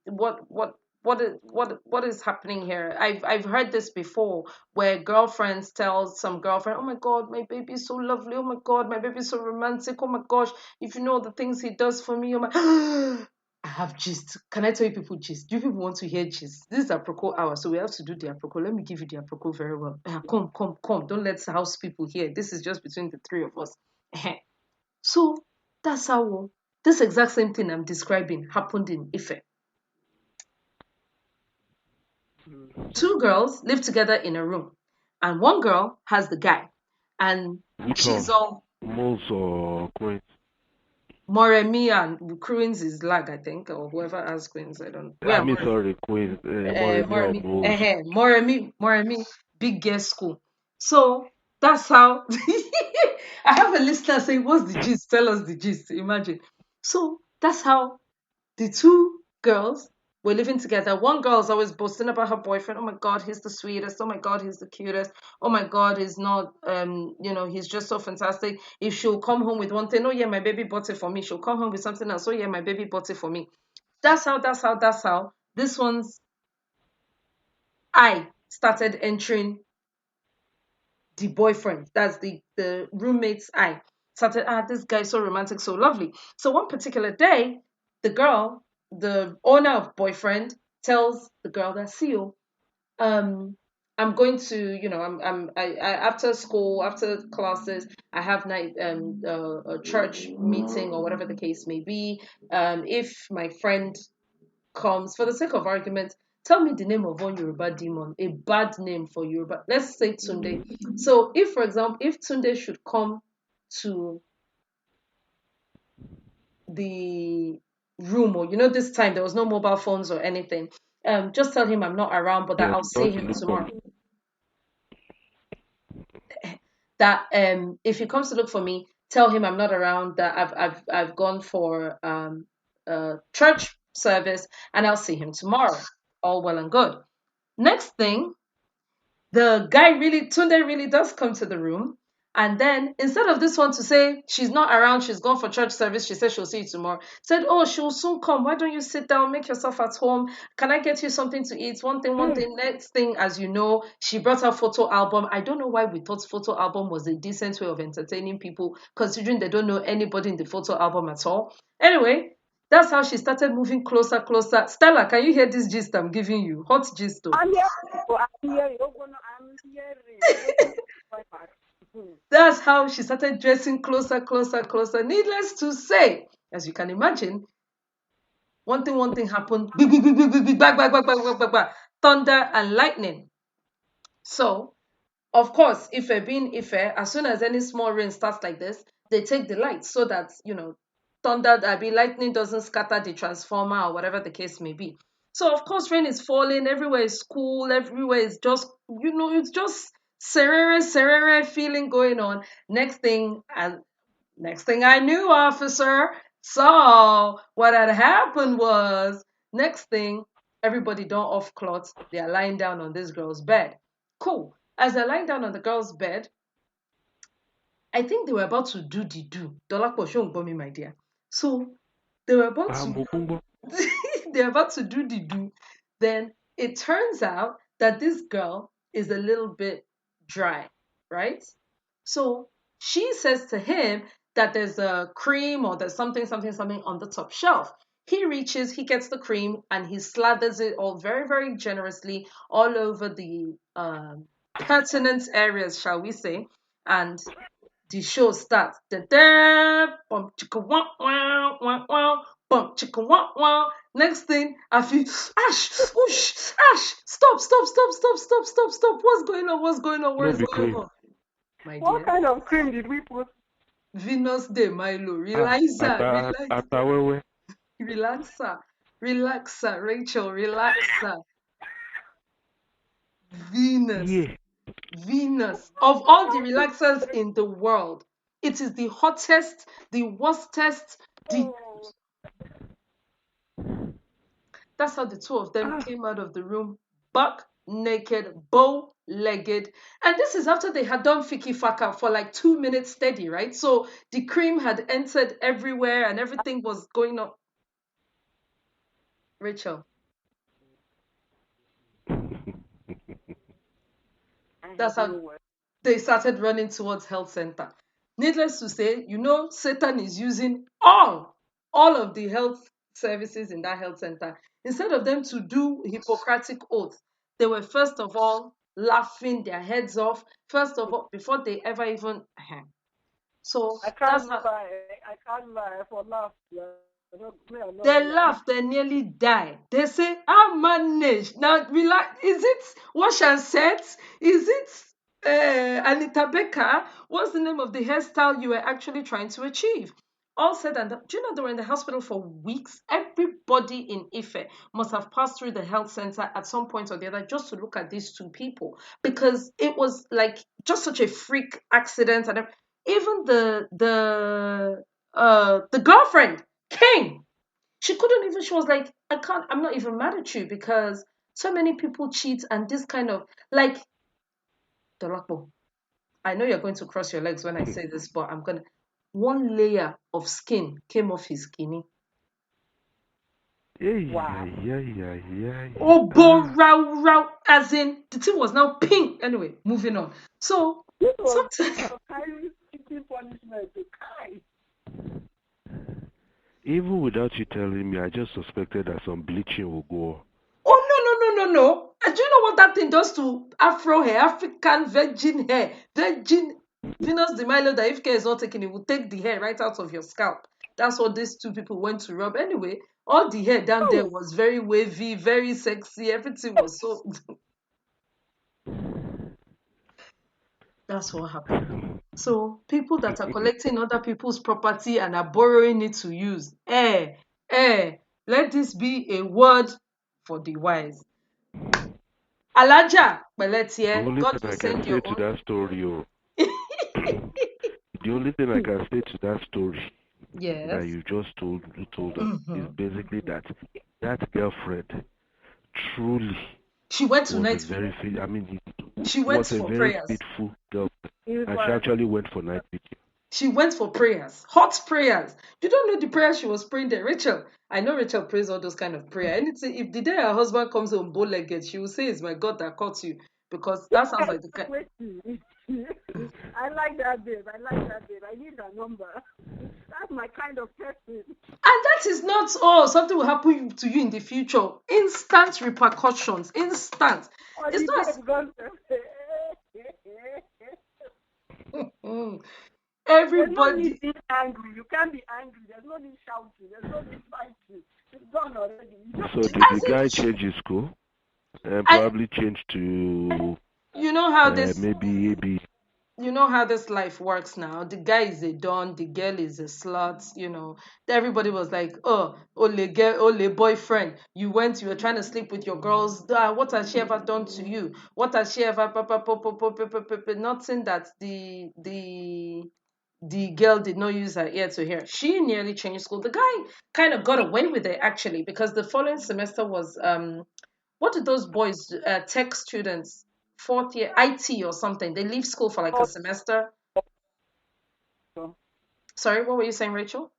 what is happening here? I've heard this before, where girlfriends tell some girlfriend, "Oh my God, my baby is so lovely. Oh my God, my baby is so romantic. Oh my gosh, if you know the things he does for me, oh my." I have gist. Can I tell you people gist? Do you people want to hear gist? This is Aproko Hour, so we have to do the Aproko. Let me give you the Aproko very well. Come. Don't let house people hear. This is just between the three of us. So that's how this exact same thing I'm describing happened in Ife. Two girls live together in a room, and one girl has the guy, and which she's one? all Moles or queens? Moremi and Queens is lag, I think, or whoever has Queens. I don't. I Where mean, sorry, queens. Moremi or Moremi, moles? Moremi, big girl school. So that's how I have a listener saying, "What's the gist? Tell us the gist." Imagine. So that's how the two girls were living together. One girl is always boasting about her boyfriend. Oh my God, he's the sweetest. Oh my God, he's the cutest. Oh my God, he's not, he's just so fantastic. If she'll come home with one thing, oh yeah, my baby bought it for me. She'll come home with something else. Oh yeah, my baby bought it for me. That's how. This one's I started entering the boyfriend. That's the roommate's eye. Started, this guy is so romantic, so lovely. So one particular day, the girl, the owner of boyfriend, tells the girl that, see you, um, I'm going to, after school, after classes, I have a church meeting or whatever the case may be. If my friend comes, for the sake of argument, tell me the name of one Yoruba demon, a bad name for Yoruba. Let's say Tunde. So if, for example, if Tunde should come to the room, or this time there was no mobile phones or anything, just tell him I'm not around, but that Yes, I'll come see to him look for tomorrow. me. That if he comes to look for me, tell him I'm not around, that I've gone for church service, and I'll see him tomorrow. All well and good. Next thing, the guy really, Tunde really does come to the room. And then instead of this one to say she's not around, she's gone for church service, she said she'll see you tomorrow, said, oh, she'll soon come. Why don't you sit down, make yourself at home? Can I get you something to eat? One thing. Next thing, as you know, she brought her photo album. I don't know why we thought photo album was a decent way of entertaining people, considering they don't know anybody in the photo album at all. Anyway, that's how she started moving closer, closer. Stella, can you hear this gist I'm giving you? Hot gist, though. I'm hearing. I'm hearing. I'm hearing. That's how she started dressing closer, closer, closer. Needless to say, as you can imagine, one thing happened. Big, big, big, big, big, big, bang, bang, bang, bang, bang, bang, bang. Thunder and lightning. So, of course, Ife being Ife, as soon as any small rain starts like this, they take the lights so that, thunder, lightning doesn't scatter the transformer or whatever the case may be. So, of course, rain is falling, everywhere is cool, everywhere is just, it's just serere, serere feeling going on. Next thing I knew, officer. So, what had happened was, next thing, everybody don't off cloth. They are lying down on this girl's bed. Cool. As they're lying down on the girl's bed, I think they were about to do the do. Dolapo show me, my dear. So they were about to they're about to do the do. Then it turns out that this girl is a little bit dry, right? So she says to him that there's a cream or there's something, something, something on the top shelf. He reaches, he gets the cream, and he slathers it all very, very generously all over the pertinent areas, shall we say. And the show starts. Da-da, bum chicka wah wah wah wah, bum chicka wah wah. Next thing, I feel Ash, whoosh, Ash, stop, stop, stop, stop, stop, stop, stop. What's going on? What's going on? What No is be going cream. on? My What dear. kind of cream did we put? Venus de Milo. Ah, Relaxa, relax, Atawewe. relaxa, relaxa, Rachel, relaxa. Venus. Yeah. Venus. Of all the relaxers in the world, it is the hottest, the worstest, the Oh, That's how the two of them came out of the room, buck naked, bow legged. And this is after they had done Fiki Faka for like 2 minutes steady, right? So the cream had entered everywhere and everything was going on. Rachel, I that's have no how word. they started running towards health center. Needless to say, Satan is using all of the health services in that health center. Instead of them to do Hippocratic oath, they were first of all laughing their heads off. First of all, before they ever even. So I that's can't how lie. I can't lie for laugh. Me, I'm not they lie. laugh, they nearly die. They say, I managed. Now, relax. Is it wash and set? Is it Anita Becker? What's the name of the hairstyle you were actually trying to achieve? All said and done. Do you know they were in the hospital for weeks? Everybody in Ife must have passed through the health center at some point or the other just to look at these two people because it was like just such a freak accident. And even the girlfriend came. She couldn't even, she was like, I'm not even mad at you because so many people cheat and this kind of, like, Dolakbo, I know you're going to cross your legs when I say this, but one layer of skin came off his skinny. Yeah, Wow. yeah, yeah, yeah, Oh, yeah. row, row, as in, the thing was now pink. Anyway, moving on. So, This was sometimes, a kind of punishment to Kai. Even without you telling me, I just suspected that some bleaching will go. oh, no, no, no, no, no. And do you know what that thing does to Afro hair, African virgin hair, virgin Venus de Milo? That if care is not taken, it will take the hair right out of your scalp. That's what these two people went to rub. Anyway, all the hair down there Oh, was very wavy, very sexy. Everything was so. That's what happened. So people that are collecting other people's property and are borrowing it to use, let this be a word for the wise. Alaja, The Peletie, only God thing will I can send say your to own. that story, oh, the only thing I can say to that story that Yes. you told us is Hmm. basically that that girlfriend truly She went to was a night. very I mean he She went was a for very prayers. faithful girlfriend, it and she was. actually went for night vigil. She went for prayers, hot prayers. You don't know the prayer she was praying there, Rachel. I know Rachel prays all those kind of prayer. Anything, if the day her husband comes home bow-legged, she will say, "It's my God that caught you," because that sounds Yes, like the kind. wait. I like that babe. I like that babe. I need that number. That's my kind of person. And that is not something will happen to you in the future. Instant repercussions. Instant. Or It's the not. day gone. Mm. There's no need Everybody. being angry. You can't be angry. There's no need shouting. There's no need fighting. It's gone already. You just So need did to the As move guy in, on. change his school and I, probably change to you know how this maybe AB? you know how this life works now. The guy is a don, the girl is a slut. Everybody was like, oh, ole girl, ole boyfriend. You were trying to sleep with your girls. What has she ever done to you? What has she ever nothing that the girl did not use her ear to hear. She nearly changed school. The guy kind of got away with it actually, because the following semester was what did those boys tech students, fourth year IT or something, they leave school for like a semester. So, Sorry, what were you saying, Rachel?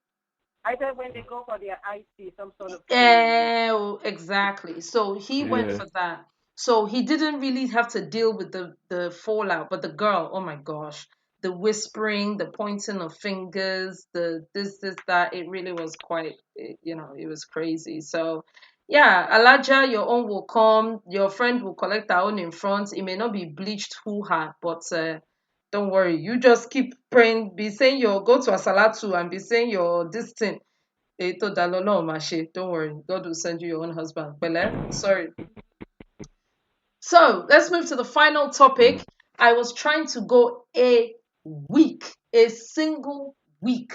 I said when they go for their IT, some sort of training. Exactly. So he went Yeah. for that. So he didn't really have to deal with the fallout, but the girl, oh my gosh, the whispering, the pointing of fingers, the this that, it really was quite, it was crazy. So yeah, Alaja, your own will come. Your friend will collect her own in front. It may not be bleached hoo-ha, but don't worry. You just keep praying. Be saying your go to Asalatu and be saying your this thing. Ètò dá lọ́lọ́run máa ṣe. Don't worry. God will send you your own husband. Pẹ̀lẹ́. Sorry. So let's move to the final Mm. topic. I was trying to go a single week,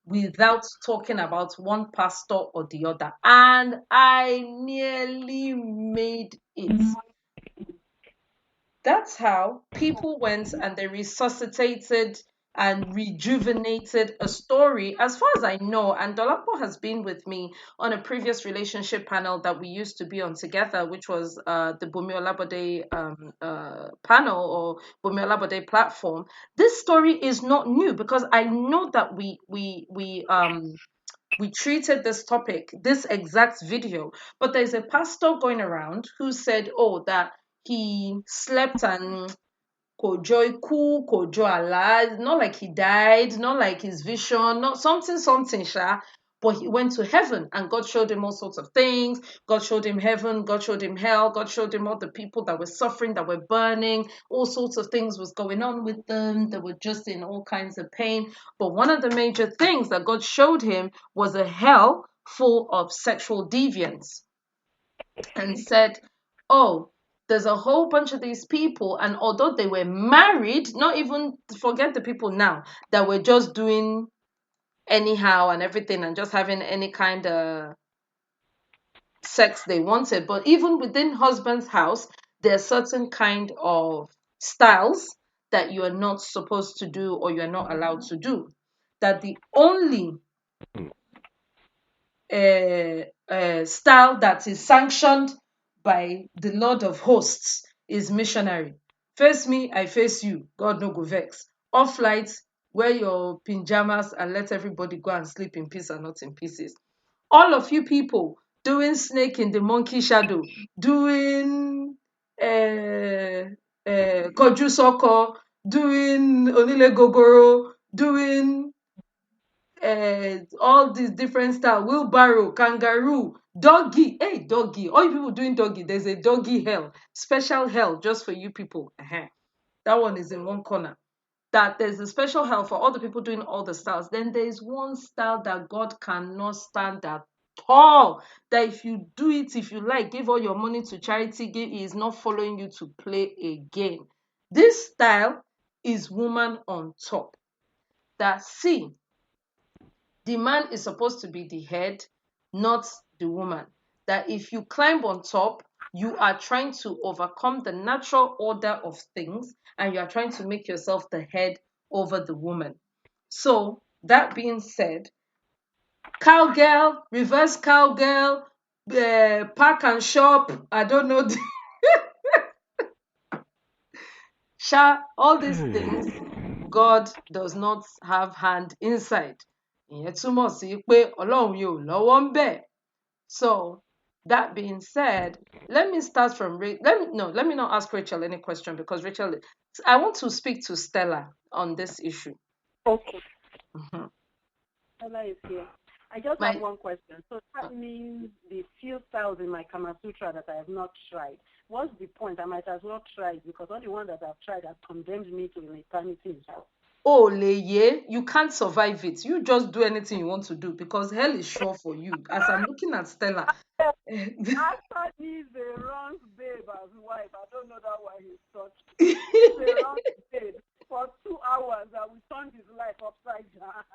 without talking about one pastor or the other. And I nearly made it. That's how people went and they resuscitated and rejuvenated a story, as far as I know. And Dolapo has been with me on a previous relationship panel that we used to be on together, which was the Bumi Olabode panel, or Bumi Olabode platform. This story is not new, because I know that we treated this topic, this exact video, but there's a pastor going around who said, oh, that he slept and kojo iku, kojo ala, not like he died, not like his vision, not something, sha. But he went to heaven and God showed him all sorts of things. God showed him heaven, God showed him hell, God showed him all the people that were suffering, that were burning, all sorts of things was going on with them. They were just in all kinds of pain. But one of the major things that God showed him was a hell full of sexual deviance, and said, oh, there's a whole bunch of these people, and although they were married, not even forget the people now that were just doing anyhow and everything and just having any kind of sex they wanted, but even within husband's house, there are certain kind of styles that you are not supposed to do, or you're not allowed to do. That the only style that is sanctioned by the Lord of hosts is missionary. Face me, I face you. God no go vex. Off light, wear your pajamas and let everybody go and sleep in peace and not in pieces. All of you people doing snake in the monkey shadow, doing koju soko, doing onile gogoro, doing all these different style, wheelbarrow, kangaroo, Doggy, hey, doggy. All you people doing doggy, there's a doggy hell, special hell just for you people. That one is in one corner. That there's a special hell for all the people doing all the styles. Then there is one style that God cannot stand at all. That if you do it, if you like, give all your money to charity, he is not following you to play again. This style is woman on top. That see, the man is supposed to be the head, not the woman. That if you climb on top, you are trying to overcome the natural order of things and you are trying to make yourself the head over the woman. So, that being said, cowgirl, reverse cowgirl, pack and shop, I don't know, sha, all these things, God does not have hand inside. Ìyẹn túmọ̀ sí pé Ọlọ́run yóò lọ́wọ́ ń bẹ̀. So, that being said, let me start from let me not ask Rachel any question because Rachel, I want to speak to Stella on this issue. Okay. Mhm. Stella is here. I just have one question. So that means the few styles in my Kama Sutra that I have not tried. What's the point? I might as well try it because all the ones that I've tried have condemned me to an eternity in hell. Oh, Leye, you can't survive it. You just do anything you want to do because hell is sure for you. As I'm looking at Stella. After he's a wrong babe as wife, I don't know that why he's such. He's a wrong babe for 2 hours that we turned his life upside down.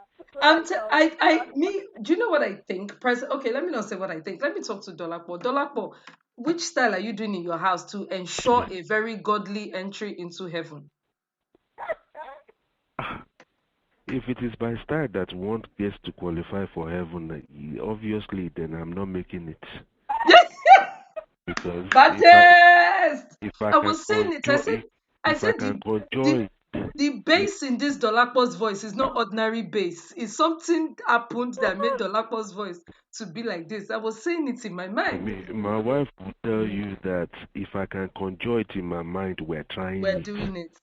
Do you know what I think? Okay, let me not say what I think. Let me talk to Dolapo. Dolapo, which style are you doing in your house to ensure a very godly entry into heaven? If it is by style that one gets to qualify for heaven, obviously, then I'm not making it. Because if I I was saying it. I said the bass in this Dolapo's voice is not ordinary bass. It's something happened that made Dolapo's voice to be like this. I was saying it in my mind. My wife will tell you that if I can conjure it in my mind, we're trying We're it. doing it.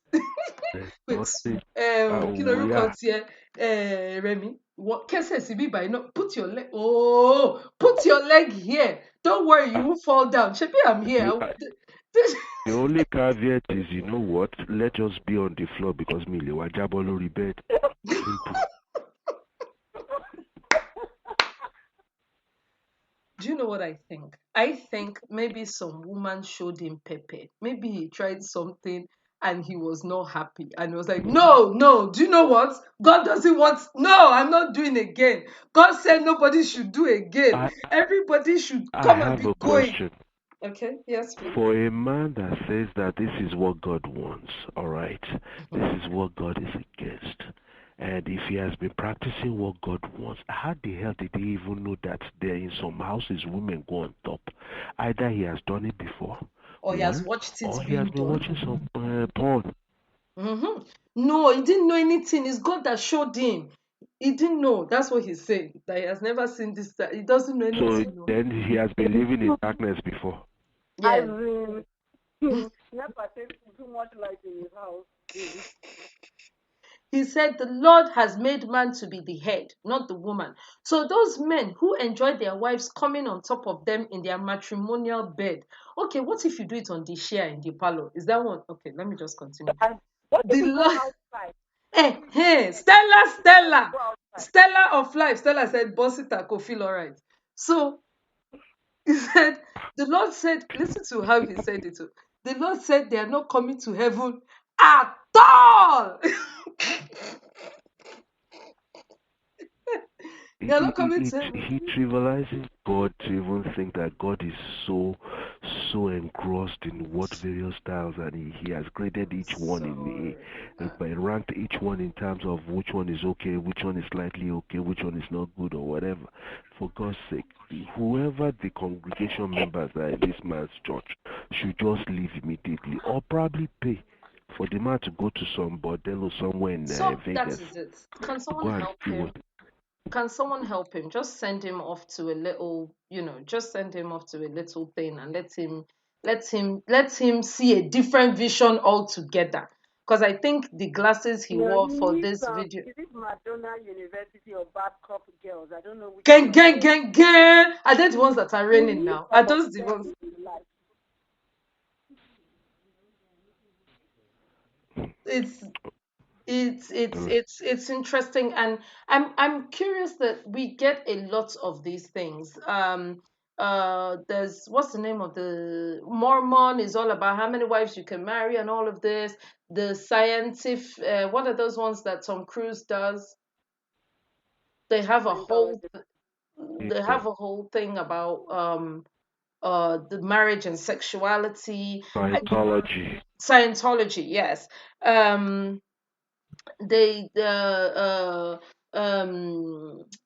Wait, Remy, what put your leg here. Don't worry, you won't fall down. Shebi, I'm here. The only caveat is, you know what? Let us be on the floor because Mili wajabo lori bed. Simple. Do you know what I think? I think maybe some woman showed him Pepe. Maybe he tried something and he was not happy. And he was like, no, do you know what? God doesn't want, no, I'm not doing again. God said nobody should do again. Everybody should come and be going. Question. Okay, yes, please. For a man that says that this is what God wants, all right, this is what God is against. And if he has been practicing what God wants, how the hell did he even know that there in some houses women go on top? Either he has done it before, or he has watched it, or he has been watching some porn. Mm-hmm. No, he didn't know anything. It's God that showed him. He didn't know. That's what he's saying. That he has never seen this. He doesn't know anything. So then he has been living in darkness before. Yeah. I mean, never takes too much light in his house. He said the Lord has made man to be the head, not the woman. So those men who enjoy their wives coming on top of them in their matrimonial bed. Okay, what if you do it on the chair in the parlor? Is that one? Okay, let me just continue. What if we go outside? Stella of life. Stella said, boss it, I could feel all right. So he said, the Lord said, listen to how he said it. The Lord said they are not coming to heaven at all. They are not coming to heaven. He trivializes God to even think that God is so engrossed in what various styles, and he has graded each one ranked each one in terms of which one is okay, which one is slightly okay, which one is not good or whatever. For God's sake, whoever the congregation members are in this man's church should just leave immediately, or probably pay for the man to go to some bordel or somewhere in Vegas. That is it. Can someone help him? Can someone help him? Just send him off to a little, just send him off to a little thing and let him see a different vision altogether. because I think the glasses he No, wore he for needs this some. video. Is it Madonna University or Bad Cop Girls? I don't know which Gang, one of gang, them. gang, gang. Are they the ones that are He raining needs now? Are some those the obsessed ones? in life. It's it's interesting, and I'm curious that we get a lot of these things. There's, what's the name of the Mormon, is all about how many wives you can marry and all of this. The scientific, what are those ones that Tom Cruise does? They have a whole Scientology. they have a whole thing about the marriage and sexuality. Scientology. Scientology, yes. Um,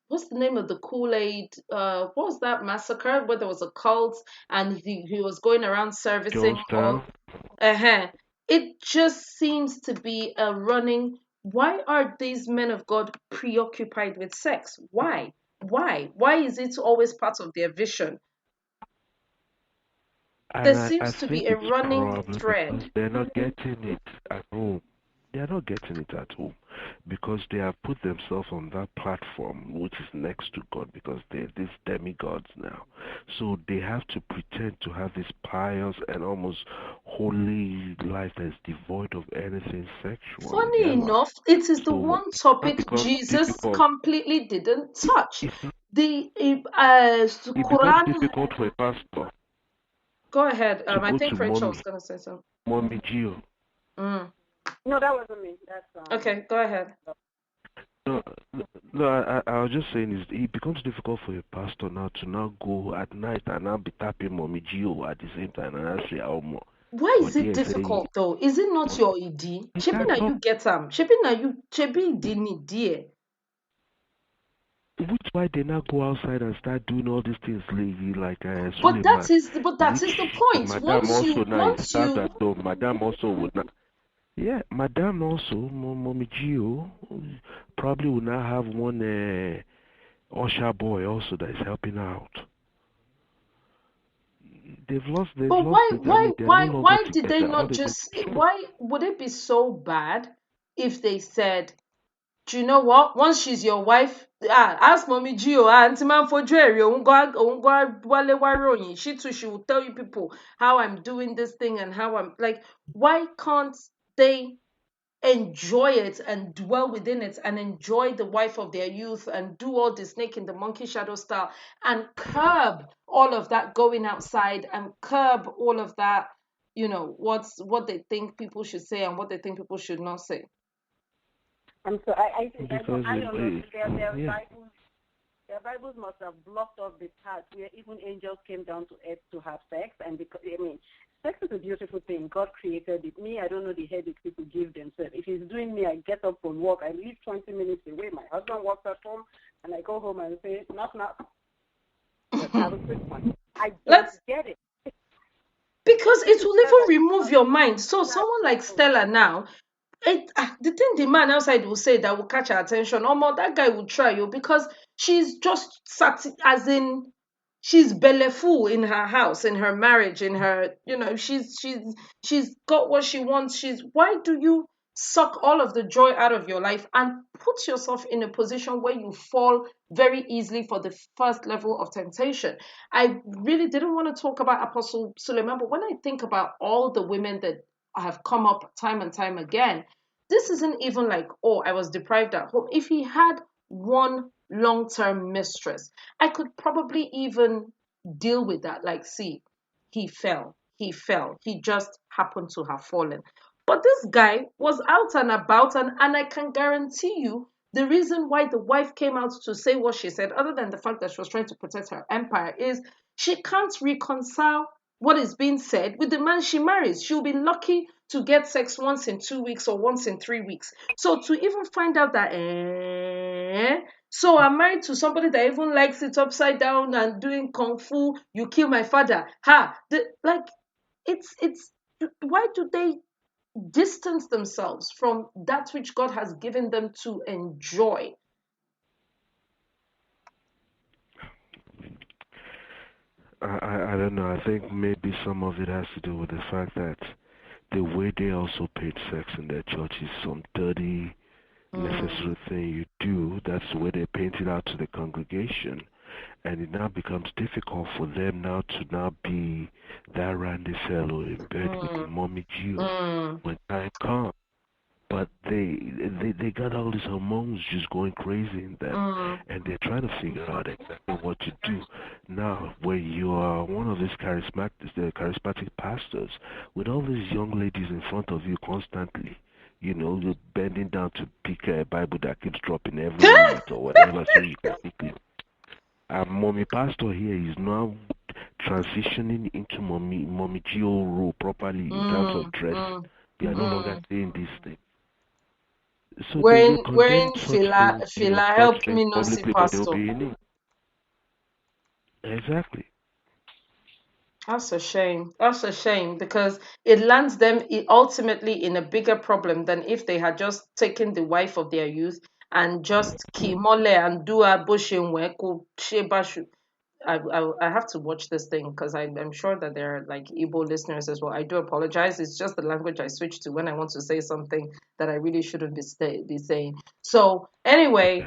what's the name of the Kool-Aid, what was that massacre where there was a cult and he was going around servicing all. Jonestown. Uh-huh. It just seems to be a running. Why are these men of God preoccupied with sex? Why is it always part of their vision? There And I seems to be think a it's running probably thread. because they're not getting it at home. They're not getting it at home because they have put themselves on that platform which is next to God because they're these demigods now. So they have to pretend to have this pious and almost holy life that's devoid of anything sexual in Funny their life. enough, it is the So when one that topic becomes Jesus difficult, completely didn't touch. it, The it becomes Quran. difficult for a pastor Go ahead. to I go think to Rachel was gonna say something. mommy Gio. Mm. No, that wasn't me. That's Okay, go ahead. No, no, I was just saying is it becomes difficult for a pastor now to now go at night and now be tapping mommy Gio at the same time and I say oh more. Why For is it there saying difficult though? Is it not your ID? Shebi that's na not you get am. Shebi na you. Shebi di ni dear. which why they now go outside and start doing all these things like But Suleman, that is the which point. Madame also now is Once served you at home. Madame also would not. Yeah, Madame also, Mommy Gio, probably will now have one usher boy also that is helping out. They've But lost it. I mean, they're no longer why did they together. All not they do just, is show. why would it be so bad if they said, do you know what? Once she's your wife, ask mommy Gio, auntie man for Jerry, wale waroyin. She too, she will tell you people how I'm doing this thing and how I'm like, why can't they enjoy it and dwell within it and enjoy the wife of their youth and do all the snake in the monkey shadow style and curb all of that going outside and curb all of that, what they think people should say and what they think people should not say. And so I think Because I don't know. yeah, Their Bibles must have blocked off the part where even angels came down to earth to have sex. And because sex is a beautiful thing. God created it. Me, I don't know the headache people give themselves. If he's doing me, I get up from work. I live 20 minutes away. My husband works at home, and I go home and say, knock, knock. Let's have a quick one. I don't Let's get it. Because This it is will where even remove your mind. So that someone like Stella now, the thing the man outside will say that will catch her attention, more that guy will try you because she's just sat, as in she's belleful in her house, in her marriage, in her, she's got what she wants. Why do you suck all of the joy out of your life and put yourself in a position where you fall very easily for the first level of temptation? I really didn't want to talk about Apostle Suleman, but when I think about all the women that have come up time and time again, this isn't even like, oh, I was deprived at home. If he had one long term mistress, I could probably even deal with that. Like, see, he just happened to have fallen. But this guy was out and about, and I can guarantee you the reason why the wife came out to say what she said, other than the fact that she was trying to protect her empire, is she can't reconcile what is being said with the man she marries. She'll be lucky to get sex once in 2 weeks or once in 3 weeks. So to even find out that, so I'm married to somebody that even likes it upside down and doing kung fu, you kill my father. It's why do they distance themselves from that which God has given them to enjoy? I don't know. I think maybe some of it has to do with the fact that the way they also paid sex in their church is some dirty, Mm. necessary thing you do. That's the way they paint it out to the congregation. And it now becomes difficult for them now to now be that randy fellow in bed with Mm. mommy Gio Mm. when time comes. But they got all these hormones just going crazy in them, Mm. and they're trying to figure out exactly what to do. Now, when you are one of these charismatic pastors with all these young ladies in front of you constantly, you're bending down to pick a Bible that keeps dropping every minute or whatever, so you can quickly. Our mommy pastor here is now transitioning into mommy Gio role properly in terms of Mm. dress. Mm. We are no longer Mm. saying this thing. So they condemn Wearing such fila things, fila such help things me no see publicly, but they'll pastor. be in it. Exactly. That's a shame. That's a shame because it lands them ultimately in a bigger problem than if they had just taken the wife of their youth and just kimole and do a bushinwe shebashu. I have to watch this thing because I'm sure that there are like Igbo listeners as well. I do apologize. It's just the language I switch to when I want to say something that I really shouldn't be saying. So anyway,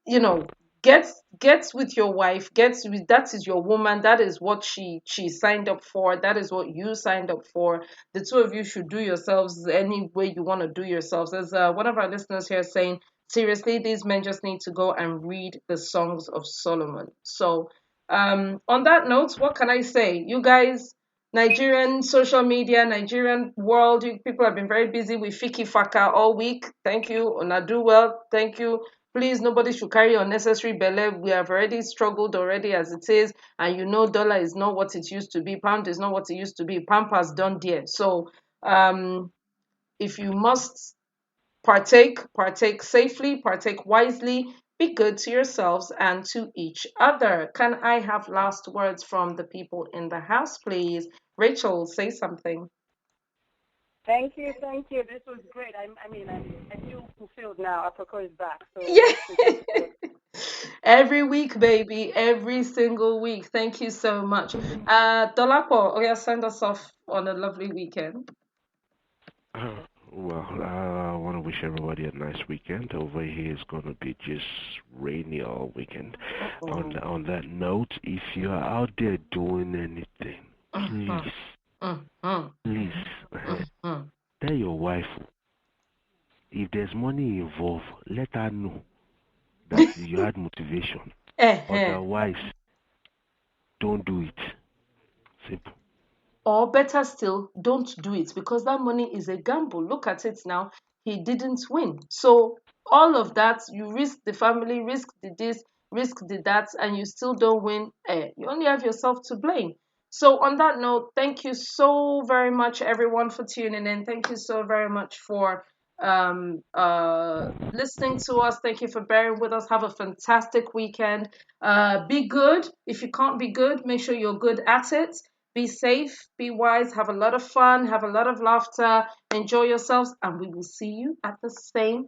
you know, get get with your wife, that is your woman, that is what she signed up for, that is what you signed up for. The two of you should do yourselves any way you want to do yourselves. As one of our listeners here saying, seriously, these men just need to go and read the Songs of Solomon. So on that note, what can I say? You guys, Nigerian social media, Nigerian world, you people have been very busy with Fiki Faka all week. Thank you. Una do well. Thank you. Please, nobody should carry unnecessary belle. We have already struggled already as it is, and you know, dollar is not what it used to be. Pound is not what it used to be. Pampas done dear. So, if you must partake safely, partake wisely. Be good to yourselves and to each other. Can I have last words from the people in the house, please? Rachel, say something. Thank you, thank you. This was great. I feel fulfilled now. Aproko is back, so Yeah. this is good. Every week, baby. Every single week. Thank you so much. Dolapo, oh yeah, send us off on a lovely weekend. Well, I want to wish everybody a nice weekend. Over here is going to be just rainy all weekend. On Uh-oh. that note, if you are out there doing anything, Mhm, please, mhm, please, mhm. tell your wife if there's money involved, let her know that you had motivation. Eh. Otherwise, don't do it. Simple. Or better still, don't do it because that money is a gamble. Look at it now. He didn't win. So all of that, you risk the family, risk the this, risk the that, and you still don't win. You only have yourself to blame. So on that note, thank you so very much, everyone, for tuning in. Thank you so very much for listening to us. Thank you for bearing with us. Have a fantastic weekend. Be good. If you can't be good, make sure you're good at it. Be safe, be wise, have a lot of fun, have a lot of laughter, enjoy yourselves, and we will see you at the same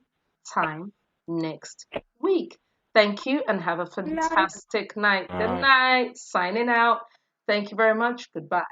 time next week. Thank you and have a Nice. fantastic night. Good Bye. night. Signing out. Thank you very much. Goodbye.